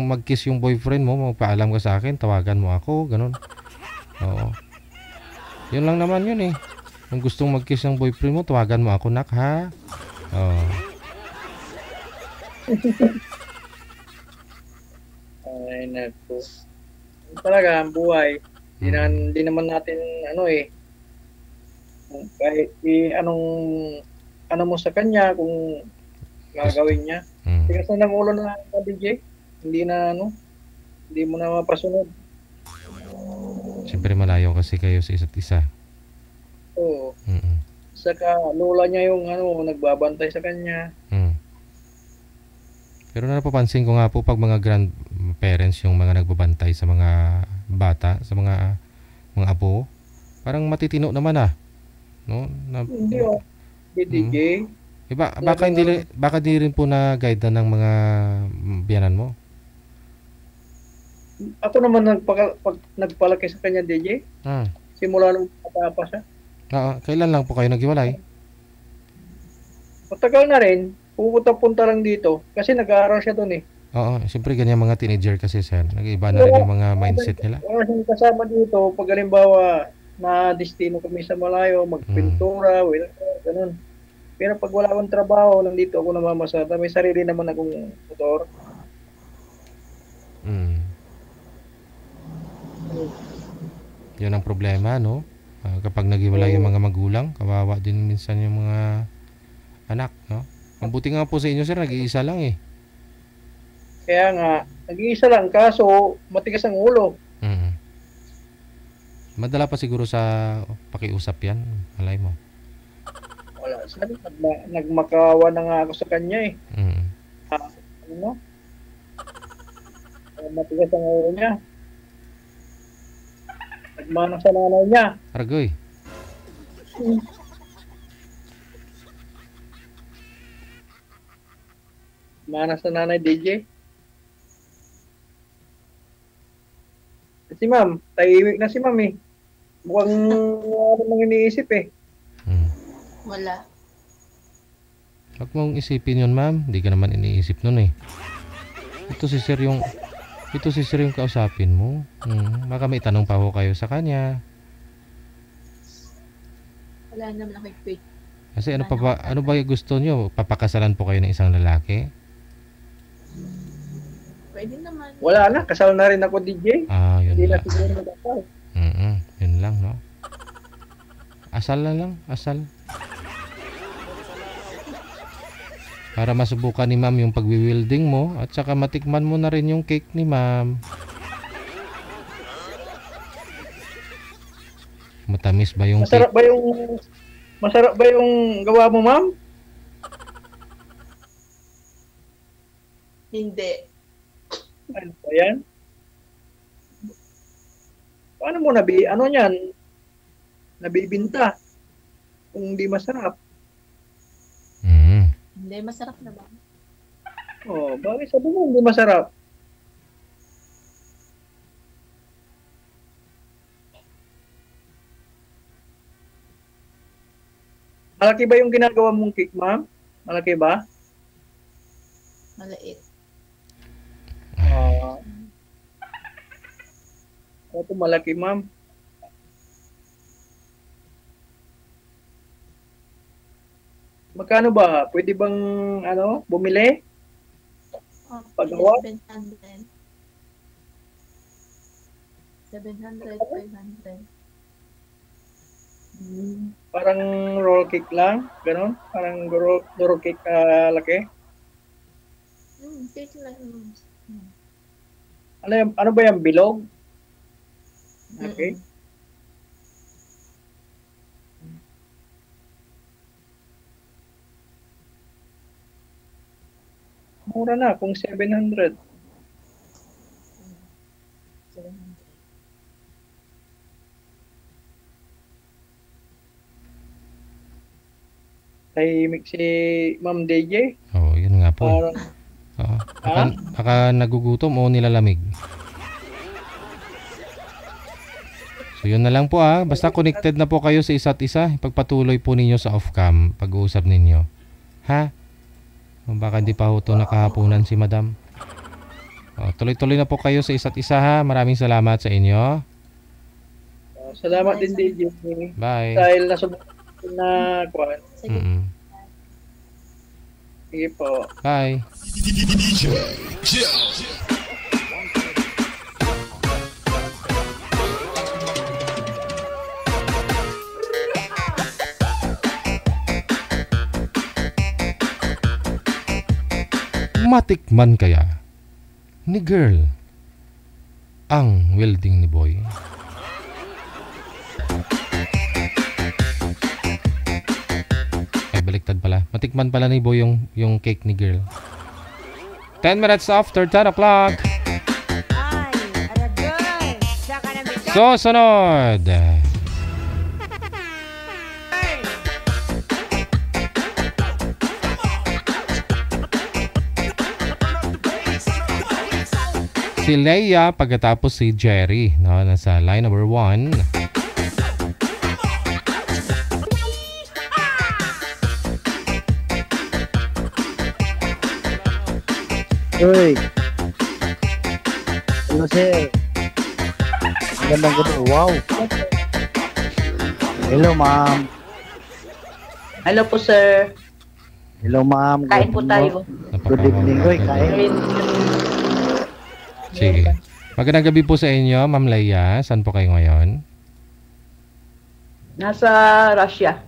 mag-kiss yung boyfriend mo, magpaalam ka sa akin, tawagan mo ako, ganun. Oo. Yun lang naman yun Kung gustong mag-kiss yung boyfriend mo, tawagan mo ako, nak, ha? Oo. Ay, naku. Talaga, ang buhay. Hindi naman natin, kahit anong mo sa kanya, kung gagawin niya. Tigas na ng ulo na DJ. Hindi mo na mapasunod. Siyempre malayo kasi kayo sa isa't isa. Oo. Saka lola niya yung nagbabantay sa kanya. Pero napapansin ko nga po pag mga grandparents yung mga nagbabantay sa mga bata, sa mga apo, parang matitino naman no? Hindi DJ. Baka hindi rin po na guide na ng mga biyanan mo. Ako naman nagpalaki sa kanya, DJ. Simula nung bata pa siya. Kailan lang po kayo naghiwalay? Matagal na rin. Pupunta-punta lang dito. Kasi nag-aaral siya doon Oo, siyempre ganyan mga teenager kasi sir. Nag-iba na rin yung mga mindset nila. Wala siyang kasama dito. Pag halimbawa na destino kami sa malayo, magpintura, ganun. Pero pag wala akong trabaho, nandito ako namamasada. May sarili naman akong motor. Yun ang problema, no? Kapag naghiwalay yung mga magulang, kawawa din minsan yung mga anak, no? Ang buti nga po sa inyo, sir, nag-iisa lang eh. Kaya nga, nag-iisa lang, kaso matigas ang ulo. Madala pa siguro sa pakiusap yan, malay mo. Wala, sabi, nagmakawa na nga ako sa kanya eh. Ano? Matigas ang ulo niya. Nagmanang sa nanay niya. Argoy. Mana sa nanay DJ. Si ma'am, tahimik na si ma'am eh. Mukhang ano nang iniisip eh. Wala. Huwag mong isipin yun, ma'am. Hindi ka naman iniisip nun eh. Ito si sir yung kausapin mo. Baka may tanong pa ho kayo sa kanya. Wala naman ako quick. Kasi ano ba yung gusto nyo? Papakasalan po kayo ng isang lalaki? Pwede naman. Wala na, kasal na rin ako DJ. Yun Hindi lang. na siguro magkasal. Yun lang, no? Asal na lang, asal. Para masubukan ni ma'am yung pagwi-wielding mo at saka matikman mo na rin yung cake ni ma'am. Matamis ba yung Masarap cake? Masarap ba yung gawa mo, ma'am? Hindi. Ano ba yan? Paano mo nabibinta kung hindi masarap? Hindi, masarap naman. Oh, bakit sabi mo hindi masarap? Malaki ba yung ginagawa mong cake, ma'am? Malaki ba? Maliit. Ito malaki, ma'am. Magkano ba? Pwede bang bumili? Pagawa? 700. 500. Parang roll cake lang? Ganon? Parang roll cake laki? Cake lang. Ano ba yan? Bilog? Okay. Mura na kung 700. Tahimik si Ma'am DJ. Yun nga po. Baka nagugutom o nilalamig. So yun na lang po basta connected na po kayo sa isa't isa. Pagpatuloy po ninyo sa off-cam pag-uusap ninyo. Ha? Baka hindi pa ho ito nakahapunan si madam. Tuloy-tuloy na po kayo sa isa't isa ha. Maraming salamat sa inyo. Salamat din DJ. Bye. Dahil nasubukan na kuwan. Sige po. Bye. DJ Joe. Matikman kaya ni girl ang welding ni boy? Ay, baliktad pala. Matikman pala ni boy yung cake ni girl. 10 minutes after 10 o'clock. So, sunod. Si Leia pagkatapos si Jerry, no, nasa line number 1. Uy. Hello, sir. Gandang gabi. Wow. Hello, ma'am. Hello po, sir. Hello, ma'am. Kain po tayo. Good evening. Uy, kain. Sige. Magandang gabi po sa inyo, Ma'am Leia. Saan po kayo ngayon? Nasa Russia.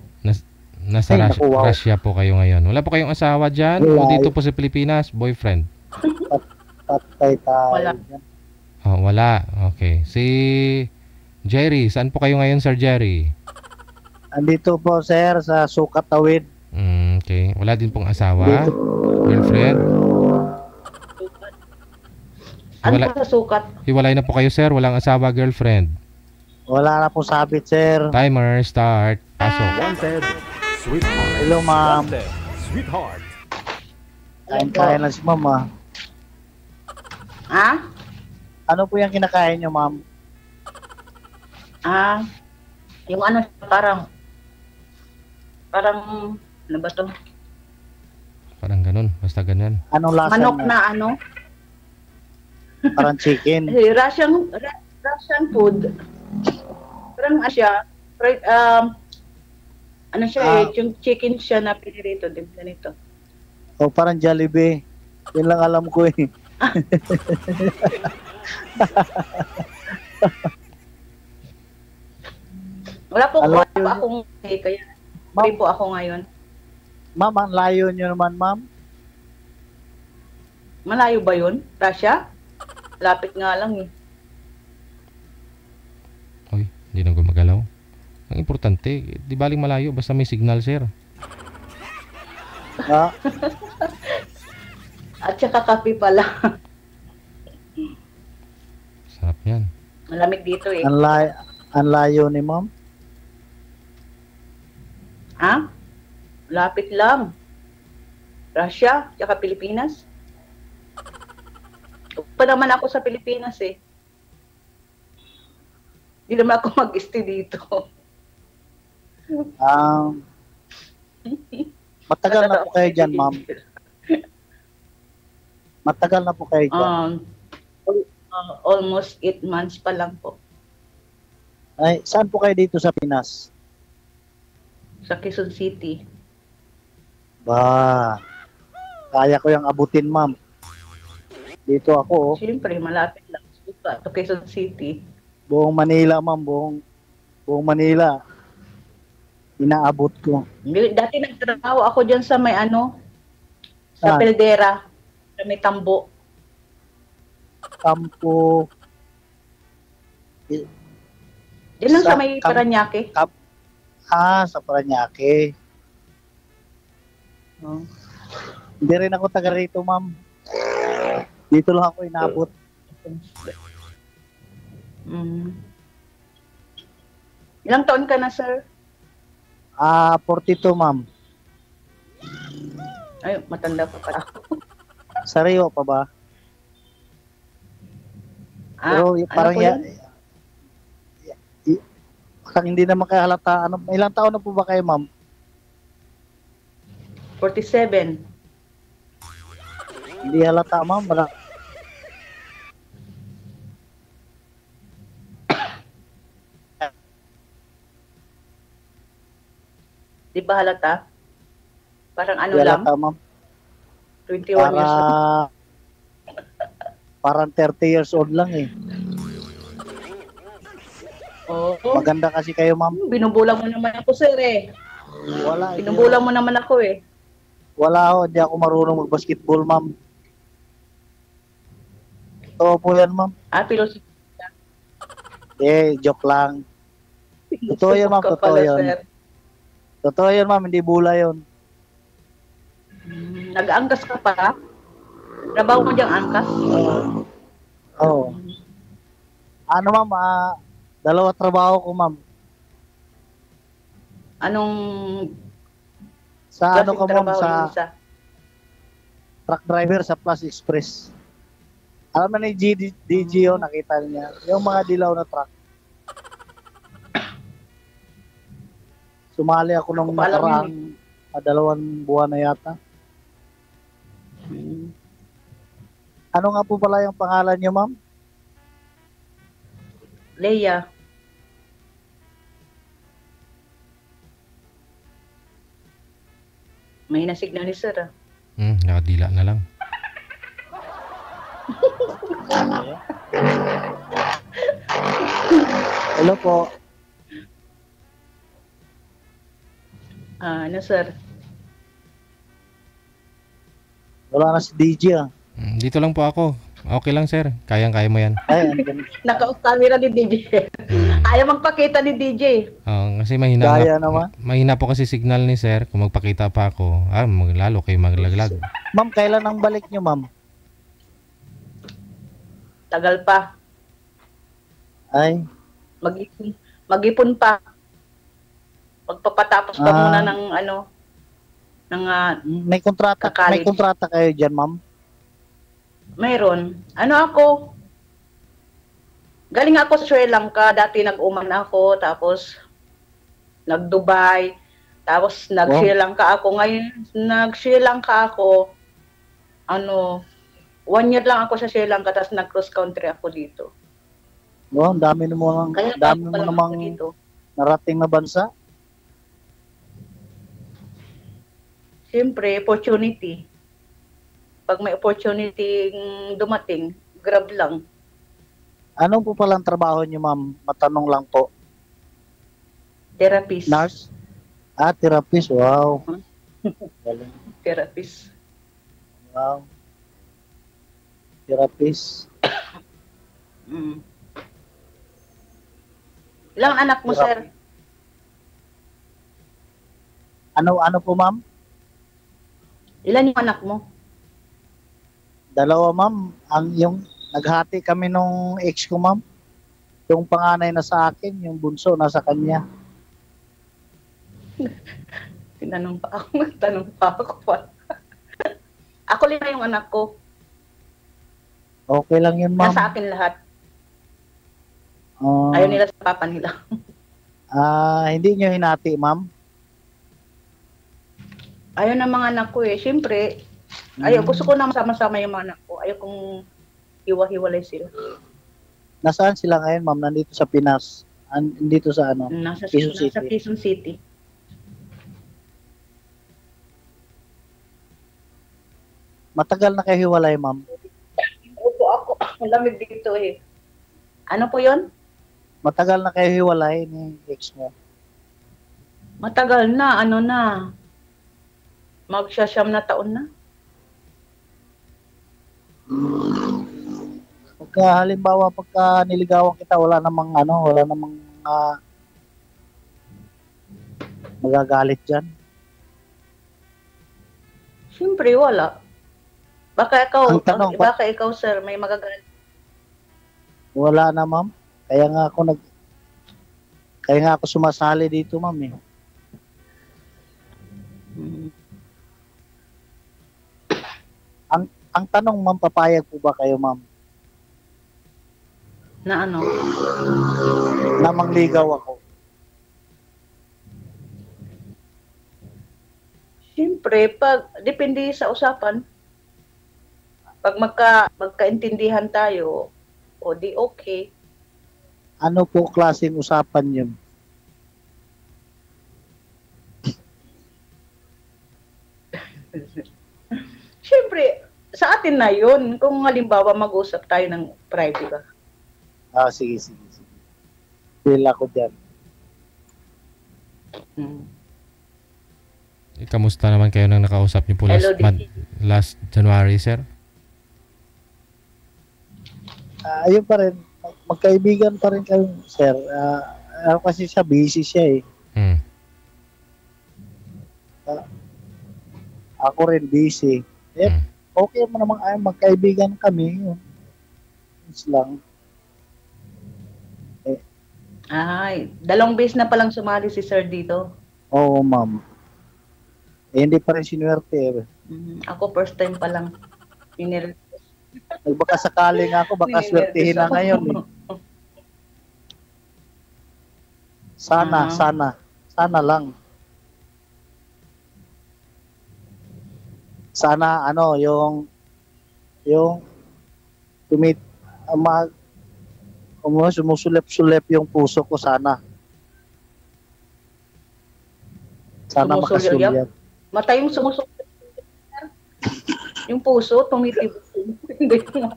Nasa Ay, naku, wow. Russia po kayo ngayon. Wala po kayong asawa dyan? Wala. O dito po sa Pilipinas? Boyfriend? Patay tayo. Wala. Oh, wala. Okay. Si Jerry, saan po kayo ngayon, Sir Jerry? Andito po, sir, sa Sukat Tawid. Okay. Wala din pong asawa? Girlfriend? Ano sa sukat? Hiwalay na po kayo, sir. Walang asawa, girlfriend. Wala na po sabit, sir. Timer, start. Pasok. Wanted, sweetheart. Hello, ma'am. Wanted, sweetheart. Kain-kain lang si ma'am, ah. Ha? Ano po yung kinakain nyo, ma'am? Yung ano, parang, ano ba to? Parang ganun. Basta ganyan. Anong lasa Manok niya? na ano? Parang chicken. Russian food. Parang siya, fried, ano siya yung chicken siya na pinirito din ganito. O parang Jollibee. Yun lang alam ko eh. Wala po akong kaya free po ako ngayon. Ma'am, ang layo nyo naman, ma'am. Malayo ba yun? Russia? Lapit nga lang eh. Hoy, hindi na gumagalaw. Ang importante, di baling malayo, basta may signal, sir. Ha? At saka kape pala. Sarap yan. Malamig dito eh. Ang layo ni ma'am. Ha? Lapit lang. Russia, tsaka Pilipinas. Pa naman ako sa Pilipinas eh. Hindi naman ako mag-stay dito. Matagal na po kayo dyan, ma'am. Matagal na po kayo dyan. Almost 8 months pa lang po. Ay, saan po kayo dito sa Pinas? Sa Quezon City. Ba, kaya ko yung abutin, ma'am. Dito ako, oh. Siyempre, malapit lang. Sa Quezon City. Buong Manila, ma'am. Buong Manila. Inaabot ko. Dati nagtrabaho ako dyan sa may ano, sa Peldera, sa may Tambo. Kampo. Diyan lang sa may Paranaque. Sa Paranaque. Hindi rin ako taga rito, ma'am. Dito lang ako inabot. Ilang taon ka na, sir? 42, ma'am. Ay, matanda pa pala ako. Sariwa pa ba? Pero parang parang hindi naman kaya halata. Ilang taon na po ba kayo, ma'am? 47. Hindi halata, ma'am. Di ba halata? Parang ano Hindi lang? halata, ma'am. 21 years old. Parang 30 years old lang eh. Oo. Maganda kasi kayo, ma'am. Binubulang mo naman ako, sir eh. Wala. Binubulang mo naman ako eh. Wala ako. Hindi ako marunong mag-basketball, ma'am. Totoo po yan, ma'am. Philosophy. Joke lang. Totoo yan, ma'am. Totoo yan. Totoo yan, ma'am. Hindi bula yun. Nag-angkas ka pa? Trabaho mo diyang angkas? Oo. Ano, ma'am? 2 trabaho ko, ma'am. Anong sa ano ko, ma'am? Sa truck driver sa Plus Express. Alam na ni DGO, nakita niya. Yung mga dilaw na truck. Sumali ako nung nakaraang 2 buwan na yata. Ano nga po pala yung pangalan niyo, ma'am? Leia. May na-signal ni sir ah. Nakadila na lang. Hello po. Ano sir? Wala na si DJ ah. Dito lang po ako. Okay lang, sir. Kayang-kaya mo yan. Ay, Naka-camera ni DJ. Ayaw magpakita ni DJ. Kasi mahina Kaya nga, naman. mahina po kasi signal ni sir. Kung magpakita pa ako, lalo kayo maglaglag. Ma'am, kailan ang balik niyo, ma'am? Tagal pa. Ay, Mag-ipon pa. Magpapatapos pa muna ng may kontrata kayo diyan, ma'am? Mayroon. Ako? Galing ako sa Sri Lanka. Dati nag-Oman ako. Tapos, nag-Dubai. Tapos, nag-Sri Lanka ako. Ngayon, nag-Sri Lanka ako. 1 year lang ako sa Sri Lanka. Tapos, nag-cross country ako dito. Ang dami mo namang narating na bansa. Siyempre, opportunity. Pag may opportunity dumating, grab lang. Ano po palang trabaho niyo, ma'am? Matanong lang po. Therapist. Nurse? Therapist. Wow. Therapist. Wow. Therapist. Ilang anak mo, sir? Ano po, ma'am? Ilan yung anak mo? 2, ma'am. Yung naghati kami nung ex ko, ma'am. Yung panganay na sa akin, yung bunso nasa kanya. Tanong pa ako. Ako lang yung anak ko. Okay lang yun, ma'am. Nasa akin lahat. Ayaw nila sa papa nila. Hindi nyo hinati, ma'am? Ayaw ng mga anak ko eh. Siyempre, gusto ko na sama-sama yung mga anak ko. Ayaw kong hiwa-hiwalay sila. Nasaan sila ngayon, ma'am? Nandito sa Pinas? Nandito sa Quezon City. Nasa Quezon City. Matagal na kayo hiwalay, ma'am? Opo ako. Ang lamig dito eh. Ano po yon? Matagal na kayo hiwalay ni ex mo? Matagal na. Magsasyam na taon na. Halimbawa, pagka niligawan kita, wala namang magagalit dyan? Siyempre, wala. Baka ikaw, sir, may magagalit. Wala na, ma'am. Kaya nga ako sumasali dito, ma'am eh. Ang tanong, ma'am, papayag po ba kayo, ma'am? Na ano? Na mangligaw ako. Siyempre, depende sa usapan. Pag magkaintindihan tayo, o di okay. Ano po klaseng usapan yun? Siyempre, sa atin na yun. Kung halimbawa mag-usap tayo ng private ba? Sige. Feel ako dyan. Kamusta naman kayo nang nakausap niyo po last January, sir? Ayun pa rin. Magkaibigan pa rin kayo, sir. Kasi siya, busy siya eh. Ako rin busy. Okay mo naman magkaibigan kami. Yun lang. Ay, 2 beses na palang sumali si sir dito. Oo, ma'am. Hindi pa rin sinuwerte. Ako first time pa lang. Baka sakali nga ako, baka swertihin na ngayon eh. Sana lang. Sana yung sumusulep-sulep yung puso ko sana. Sana Sumusulyap? makasulyap. Mata yung sumusulyap. Yung puso, tumitibok. Hindi mo.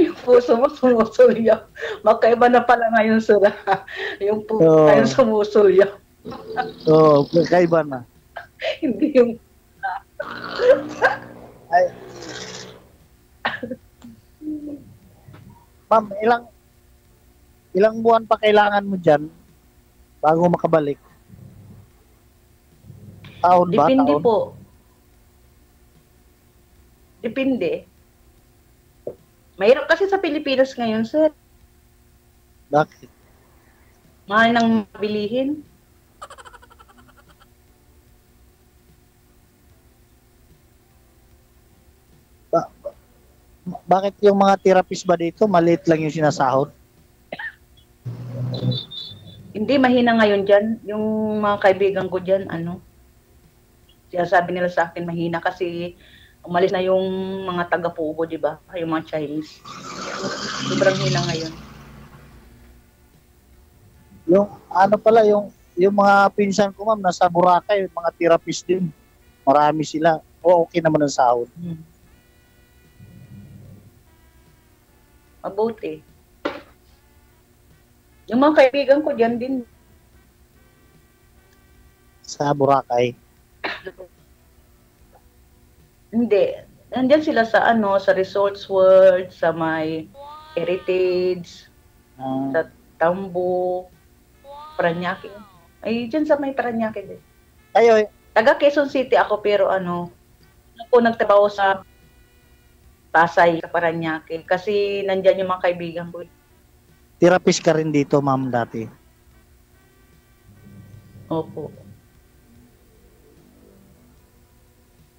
Yung puso mo sumusulyap. Magkaiba na pala ngayon, sura. Yung puso yung sumusulyap. Oo, kaiba na. Hindi yung... Ay. Ma'am, ilang buwan pa kailangan mo dyan bago makabalik? Taon ba? Depende Taon? po. Depende. Mahirap kasi sa Pilipinas ngayon, sir. Bakit? Mahal nang bilihin. Bakit yung mga therapist ba dito, maliit lang yung sinasahod? Hindi, mahina ngayon dyan. Yung mga kaibigan ko dyan, sabi nila sa akin, mahina kasi umalis na yung mga taga-Pugo, di ba? Yung mga Chinese. Sobrang hina ngayon. Yung yung mga pinsan ko, ma'am, nasa Boracay, mga therapist din. Marami sila. O okay naman ang sahod. Mabuti. Yung mga kaibigan ko dyan din. Sa Boracay? Hindi. Nandyan sila sa sa Resorts World, sa may Heritage, sa Tambo, Paranaque. Ay, dyan sa may Paranaque din. Ayo. Taga Quezon City ako, pero ako nagtrabaho sa Pasay, sa Paranaque. Kasi nandyan yung mga kaibigan ko. Therapist ka rin dito, ma'am, dati? Opo.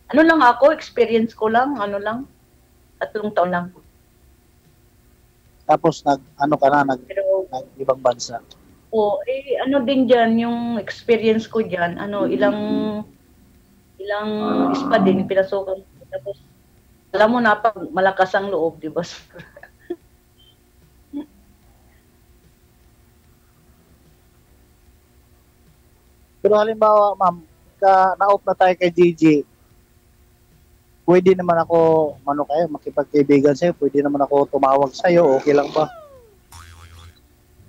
Ano lang ako, experience ko lang, 3 taon lang. Tapos nag-ibang bansa? Din dyan, yung experience ko dyan, ilang ispa din, pinasukan ko. Tapos, alam mo na, pag malakas ang loob, di ba? Pero halimbawa, ma'am, na-off na tayo kay Gigi, pwede naman ako, makipagkaibigan sa'yo, pwede naman ako tumawag sa'yo, okay lang ba?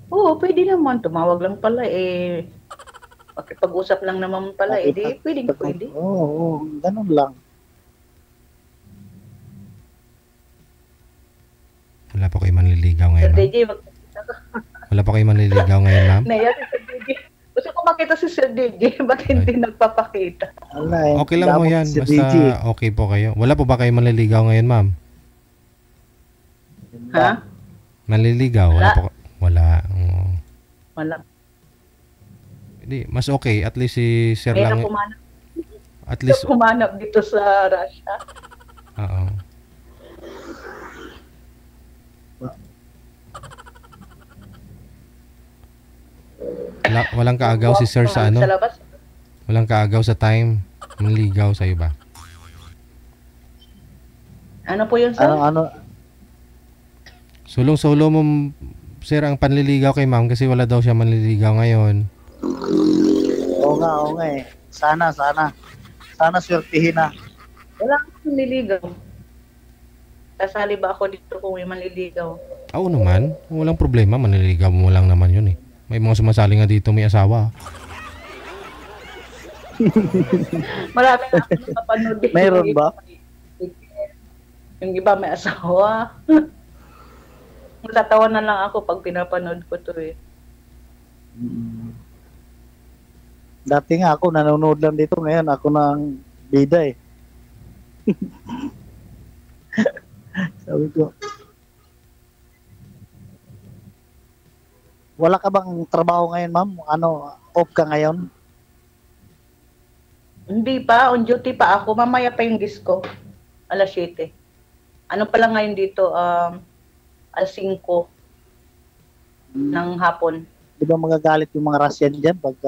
Oo, pwede naman, tumawag lang pala makipag-usap lang naman pala pwede. Oo, ganun lang. Wala pa kayo manliligaw ngayon, ma'am? Wala pa kayo manliligaw ngayon, ma'am? Naya, si Sir DJ. Gusto ko makita si Sir DJ. Ba't hindi nagpapakita? Okay lang mo yan. Basta okay po kayo. Wala po ba kayo manliligaw ngayon, ma'am? Ha? Manliligaw? Wala po. Wala. Wala. Hindi, mas okay. At least si Sir lang. Kumanap. At least. Kumanap dito sa Russia. Oo. Walang kaagaw si Sir sa Walang kaagaw sa time. Manligaw sa'yo ba? Ano po yun, Sir? Sulong-sulo mo, Sir, ang panliligaw kay ma'am kasi wala daw siya manliligaw ngayon. Oo nga eh. Sana swertihin na. Wala akong manliligaw. Kasali ba ako dito kung may manliligaw? Oo naman. Walang problema. Manliligaw mo lang naman yun eh. May mga sumasali nga dito may asawa. Marami na akong napapanood dito. Mayroon ba? Yung iba may asawa. Natatawa na lang ako pag pinapanood ko to eh. Dati nga ako nanonood lang dito, ngayon ako ng bida eh. Sabi ko, wala ka bang trabaho ngayon, ma'am? Off ka ngayon? Hindi pa, on duty pa ako. Mamaya pa yung disco. Alas 7. Ano pala ngayon dito? Alas 5 ng hapon. Di ba magagalit yung mga Russian dyan pag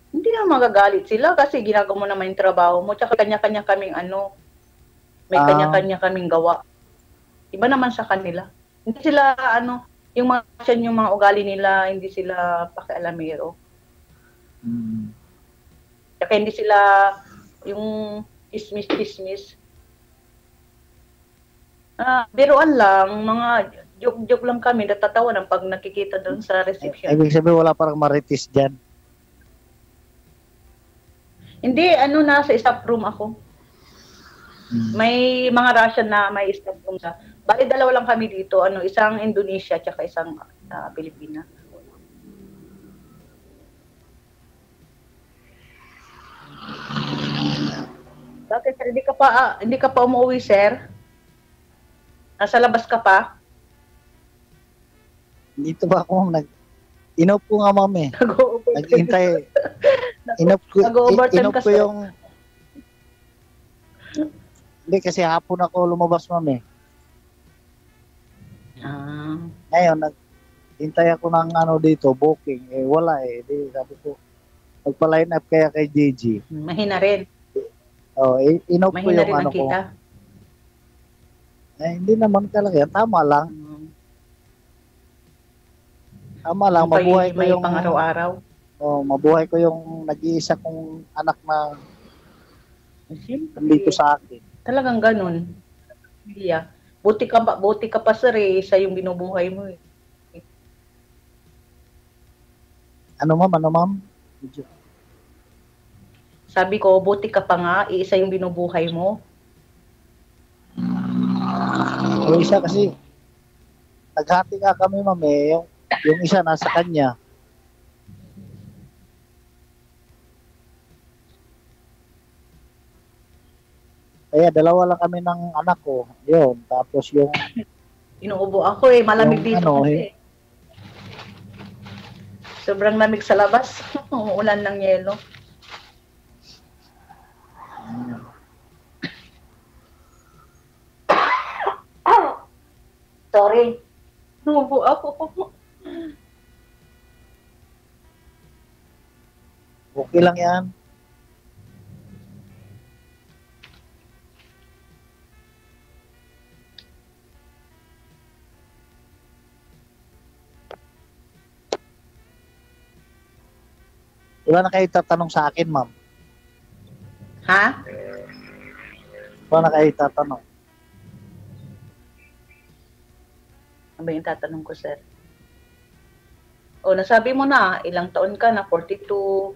Hindi na magagalit sila kasi ginagawa mo naman yung trabaho mo. Tsaka kanya-kanya kaming May kanya-kanya kaming gawa. Iba naman sa kanila. Hindi sila, yung mga ugali nila, hindi sila pakialamero. Kaya hindi sila, yung ismis-ismis. Biruan lang, mga joke-joke lang kami, natatawanan pag nakikita doon sa reception. Ibig sabihin, wala parang marites dyan. Hindi, nasa staff room ako. May mga Russian na may staff room sa. Bali, dalawa lang kami dito. Isang Indonesia at isang Pilipina. Bakit sir, hindi ka pa umuwi, sir? Nasa labas ka pa? Dito ba ako inop ko nga, ma'am, eh. Naghihintay. Inop ko yung... Hindi, kasi hapon ako lumabas, ma'am, eh. Ngayon, naghintay ako ng dito, booking. Eh, wala, eh. Di, sabi ko, magpa-line up kaya kay JG. Mahina rin. Inop ko yung ko. Eh, hindi naman talaga. Tama lang. Tama lang, mabuhay ko yung pang-araw-araw. Mabuhay ko yung nag-iisa kong anak na dito sa akin. Talagang ganun. Yeah. Buti ka pa sir eh, isa yung binubuhay mo eh. Ano ma'am? Sabi ko, buti ka pa nga, isa yung binubuhay mo. Yung isa kasi, naghati nga kami, ma'am, eh. Yung isa nasa kanya. Kaya dalawa lang kami ng anak ko. Yun. Tapos yung... Inuubo ako eh. Malamig dito kasi. Sobrang lamig sa labas. Ulan ng yelo. Sorry. Inuubo ako. Okay lang yan. Wala na kayo tatanong sa akin, ma'am. Ha? Wala na kayo tatanong. Ano ba yung tatanong ko, sir? Nasabi mo na, ilang taon ka na, 42,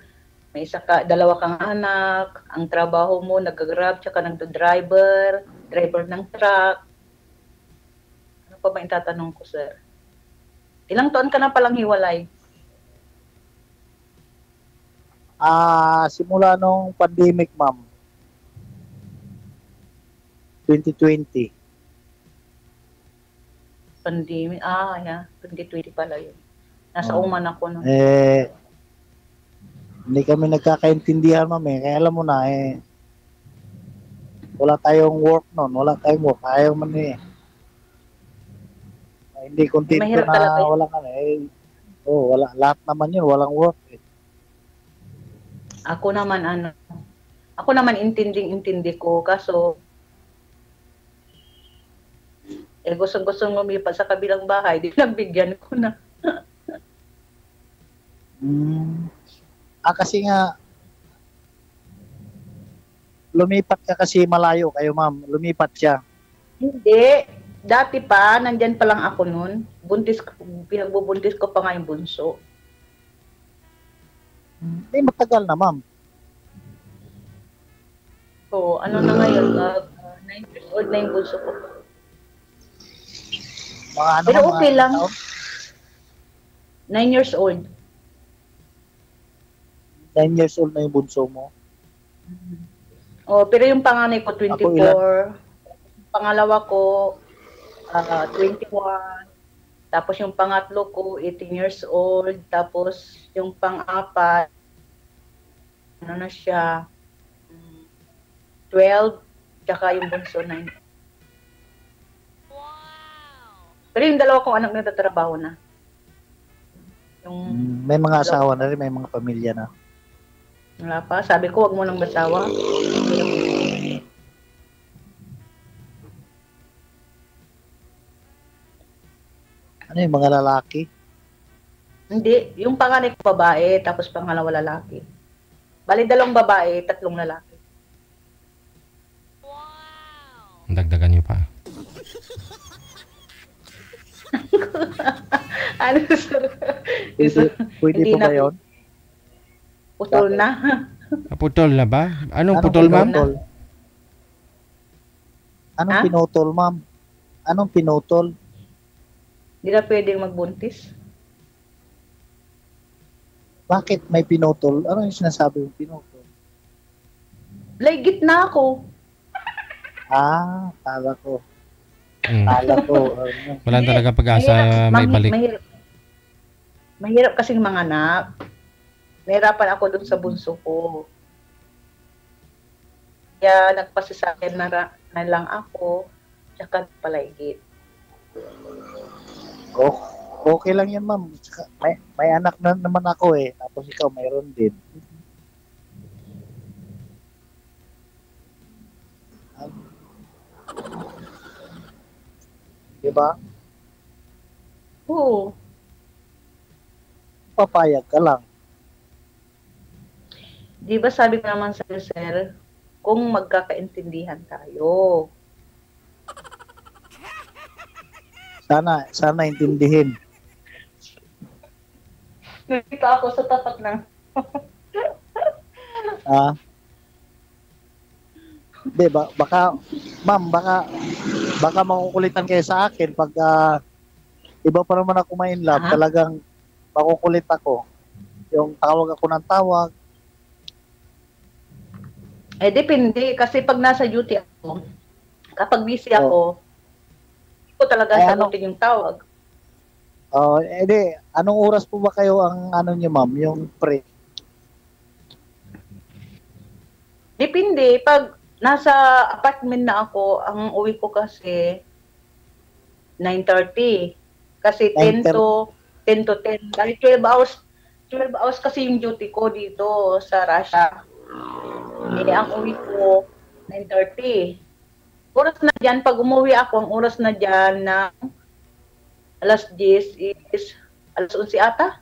may dalawa kang anak, ang trabaho mo, nag-grab, tsaka driver ng truck. Ano pa ba yung tatanong ko, sir? Ilang taon ka na palang hiwalay? Simula nung pandemic, ma'am. 2020. Pandemic? Yeah. 2020 pala yun. Nasa Oman ako nun. Hindi kami nagkakaintindihan, ma'am, eh. Kaya alam mo na, wala tayong work nun. Wala tayong work. Ayaw man eh. Hindi kontento na wala ka na eh. Wala. Lahat naman yun. Walang work eh. Ako naman intindi ko, kaso gustong lumipat sa kabilang bahay, di nagbigyan ko na. Kasi nga lumipat ka kasi malayo kayo, ma'am. Lumipat siya. Hindi. Dati pa, nandyan pa lang ako nun. Pinagbubuntis ko pa nga yung bunso. Matagal na, ma'am. Ano na ngayon? 9 years old na yung bunso ko. Pero okay lang. 9 years old. 9 years old na yung bunso mo? Pero yung panganay ko, 24. Pangalawa ko, 21. Tapos yung pangatlo ko, 18 years old. Tapos yung pang-apat, na siya, 12. Tsaka yung bunso, 9. Pero yung dalawa kong anak nagtatrabaho na. May mga asawa na rin, may mga pamilya na. Wala pa. Sabi ko, wag mo nang basawa. Ano yung mga lalaki? Hindi, yung panganay ko babae, tapos pangalawa lalaki. Bali, 2 babae, 3 lalaki. Dagdagan nyo pa. Ano, sir? Pwede Hindi po na ba yun? Putol na. Putol na ba? Anong putol, ma'am? pinutol? Anong Ha? pinutol, ma'am? Anong pinutol? Hindi na pwedeng magbuntis. Bakit may pinutol? Ano yung sinasabi yung pinutol? Laigit na ako. Kala ko. Mm. Kala ko. Wala talaga pag-asa may balik. Mahirap kasing manganak. Nahirapan ako dun sa bunso ko. Kaya nagpasisakin na lang ako, tsaka palaigit. Okay lang yan, ma'am. May anak na naman ako eh. Tapos ikaw mayroon din. Diba? Oo. Papayag ka lang. Di ba sabi ko naman sa'yo, sir, kung magkakaintindihan tayo. Sana intindihin. Nandito ako sa tapat ng... Hindi, baka, ma'am, baka makukulitan kayo sa akin pag iba pa naman ako may in love, talagang makukulit ako. Yung tawag ako ng tawag. Depende. Kasi pag nasa duty ako, kapag busy ako, hindi ko talaga sagutin yung tawag. Anong oras po ba kayo ang niyo, ma'am, yung pre? Depende. Pag nasa apartment na ako, ang uwi ko kasi 9:30. Kasi 10 to 10. Dahil 12 hours kasi yung duty ko dito sa Russia. Ang uwi ko 9:30. Oras na dyan, pag umuwi ako, ang oras na dyan na alas 10 is alas 11 ata?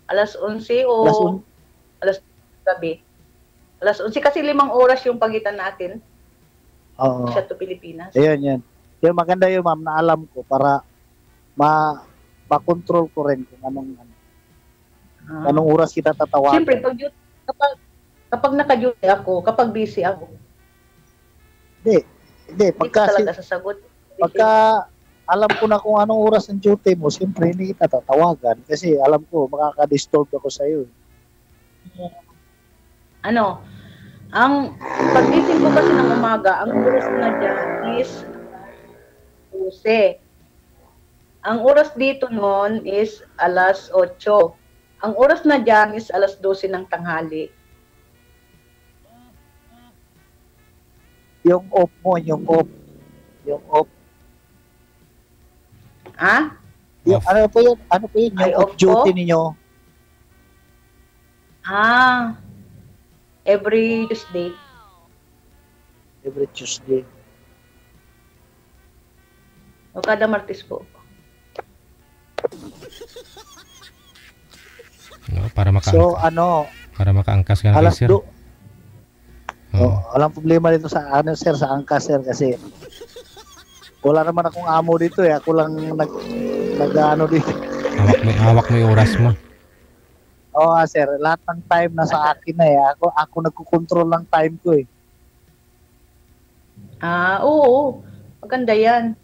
Alas 11 o alas 10 gabi? Alas 11 kasi 5 oras yung pagitan natin. Oo. Siya to Pilipinas. Ayun. Yung maganda yun, ma'am, na alam ko para ma-control ko rin kung anong oras kita tatawagan. Siyempre, kapag naka-duty ako, kapag busy ako. Hindi, pagka talaga sasagot. Pagka alam ko na kung anong oras ng duty mo, siyempre hindi kita tatawagan kasi alam ko makaka-disturb ako sa iyo. Ang paggising ko kasi ng umaga, ang oras na dyan is 12. Ang oras dito noon is alas 8. Ang oras na dyan is alas 12 ng tanghali. Yung off mo, yung off. Ano po yun? Yung off duty ninyo? Every Tuesday. Every Tuesday. O kada Martes po. No, para makaangkas ka na alas sir. Walang problema dito sa sir, sa angkas sir kasi wala naman akong amo dito eh. Ako lang nag-ano dito. Hawak mo yung oras mo. Sir, lahat ng time nasa akin na eh. Ako nagko-control ng time ko eh. Oo. Maganda yan.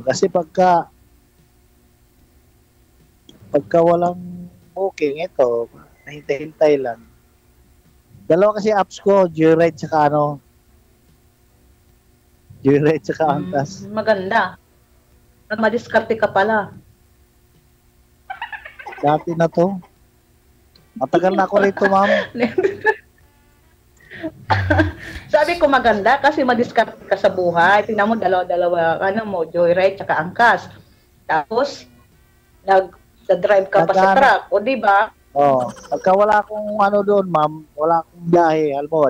Kasi pagka walang booking, ito, hintay-hintay lang. Dalawa kasi apps ko, Joyride tsaka Joyride tsaka Angkas. Maganda. Madiskarte ka pala. Dati na to. Matagal na ako rito, ma'am. Sabi ko maganda kasi madiskarte ka sa buhay. Tingnan mo, dalawa-dalawa, Joyride tsaka Angkas. Tapos, nag-drive ka pa sa truck. O, di ba? Pagka wala akong doon, ma'am, wala akong biyahe, alam mo,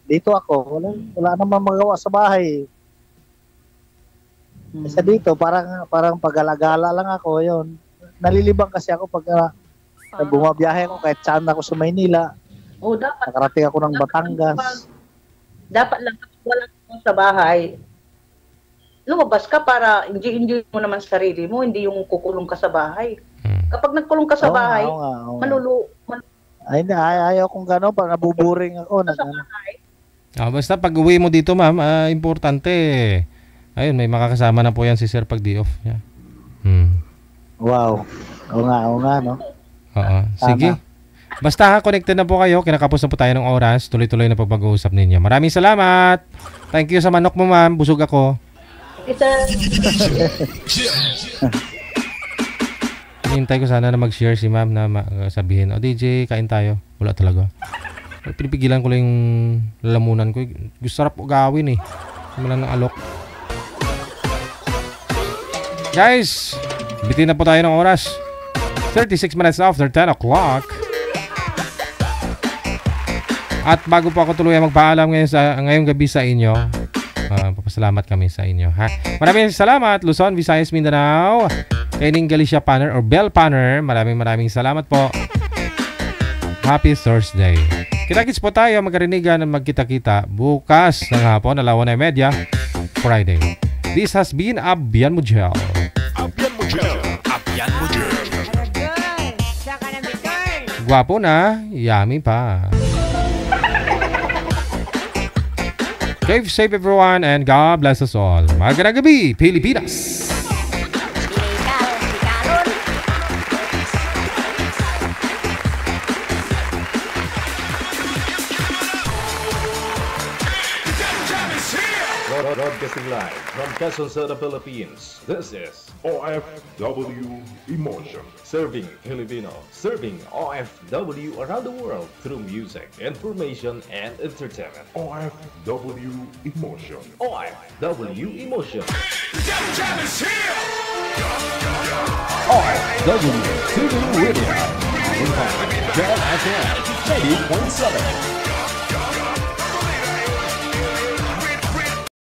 dito ako, wala naman magawa sa bahay. Sa dito, parang pag-alagala lang ako, yun. Nalilibang kasi ako pag bumabiyahe ako kahit saan ako sa Maynila. Dapat. Nakarating ako ng Batangas. Dapat lang wala ka sa bahay. Lumabas ka para enjoy mo naman sarili mo, hindi yung kukulong ka sa bahay. Kapag nagkulong ka sa bahay, ayaw kong gano'n, parang nabuburing ako. Basta pag uwi mo dito, ma'am, importante. Ayun, may makakasama na po yan si Sir pag di off. Yeah. Wow. Oo nga, no? Oo. Sige. Basta connected na po kayo. Kinakapos na po tayo ng oras. Tuloy-tuloy na pag-uusap ninyo. Maraming salamat. Thank you sa manok mo, ma'am. Busog ako. Hintay ko sana na mag-share si ma'am na sabihin, DJ, kain tayo. Wala talaga. Pinipigilan ko lang yung lalamunan ko. Gusto sarap gawin eh. Wala ng alok. Guys, bitin na po tayo ng oras. 36 minutes after 10 o'clock. At bago po ako tuluyan magpaalam ngayong gabi sa inyo, papasalamat kami sa inyo. Maraming salamat, Luzon, Visayas, Mindanao, Kaining Galicia Panner or Bell Panner. Maraming salamat po. Happy Thursday. Kita-kits po tayo magkarinigan at magkita-kita bukas ng hapon, 1:30 Friday. This has been Abyan Mujel. Abyan Mujel. Abyan Mujel. Gwapo na, yummy pa. Stay safe everyone and God bless us all. Magandang gabi, Pilipinas! Broadcasting live from Quezon City, Philippines. This is OFW Emotion. Serving Filipino, serving OFW around the world through music, information, and entertainment. OFW Emotion. OFW Emotion. OFW TV Radio. Jam FM 80.7.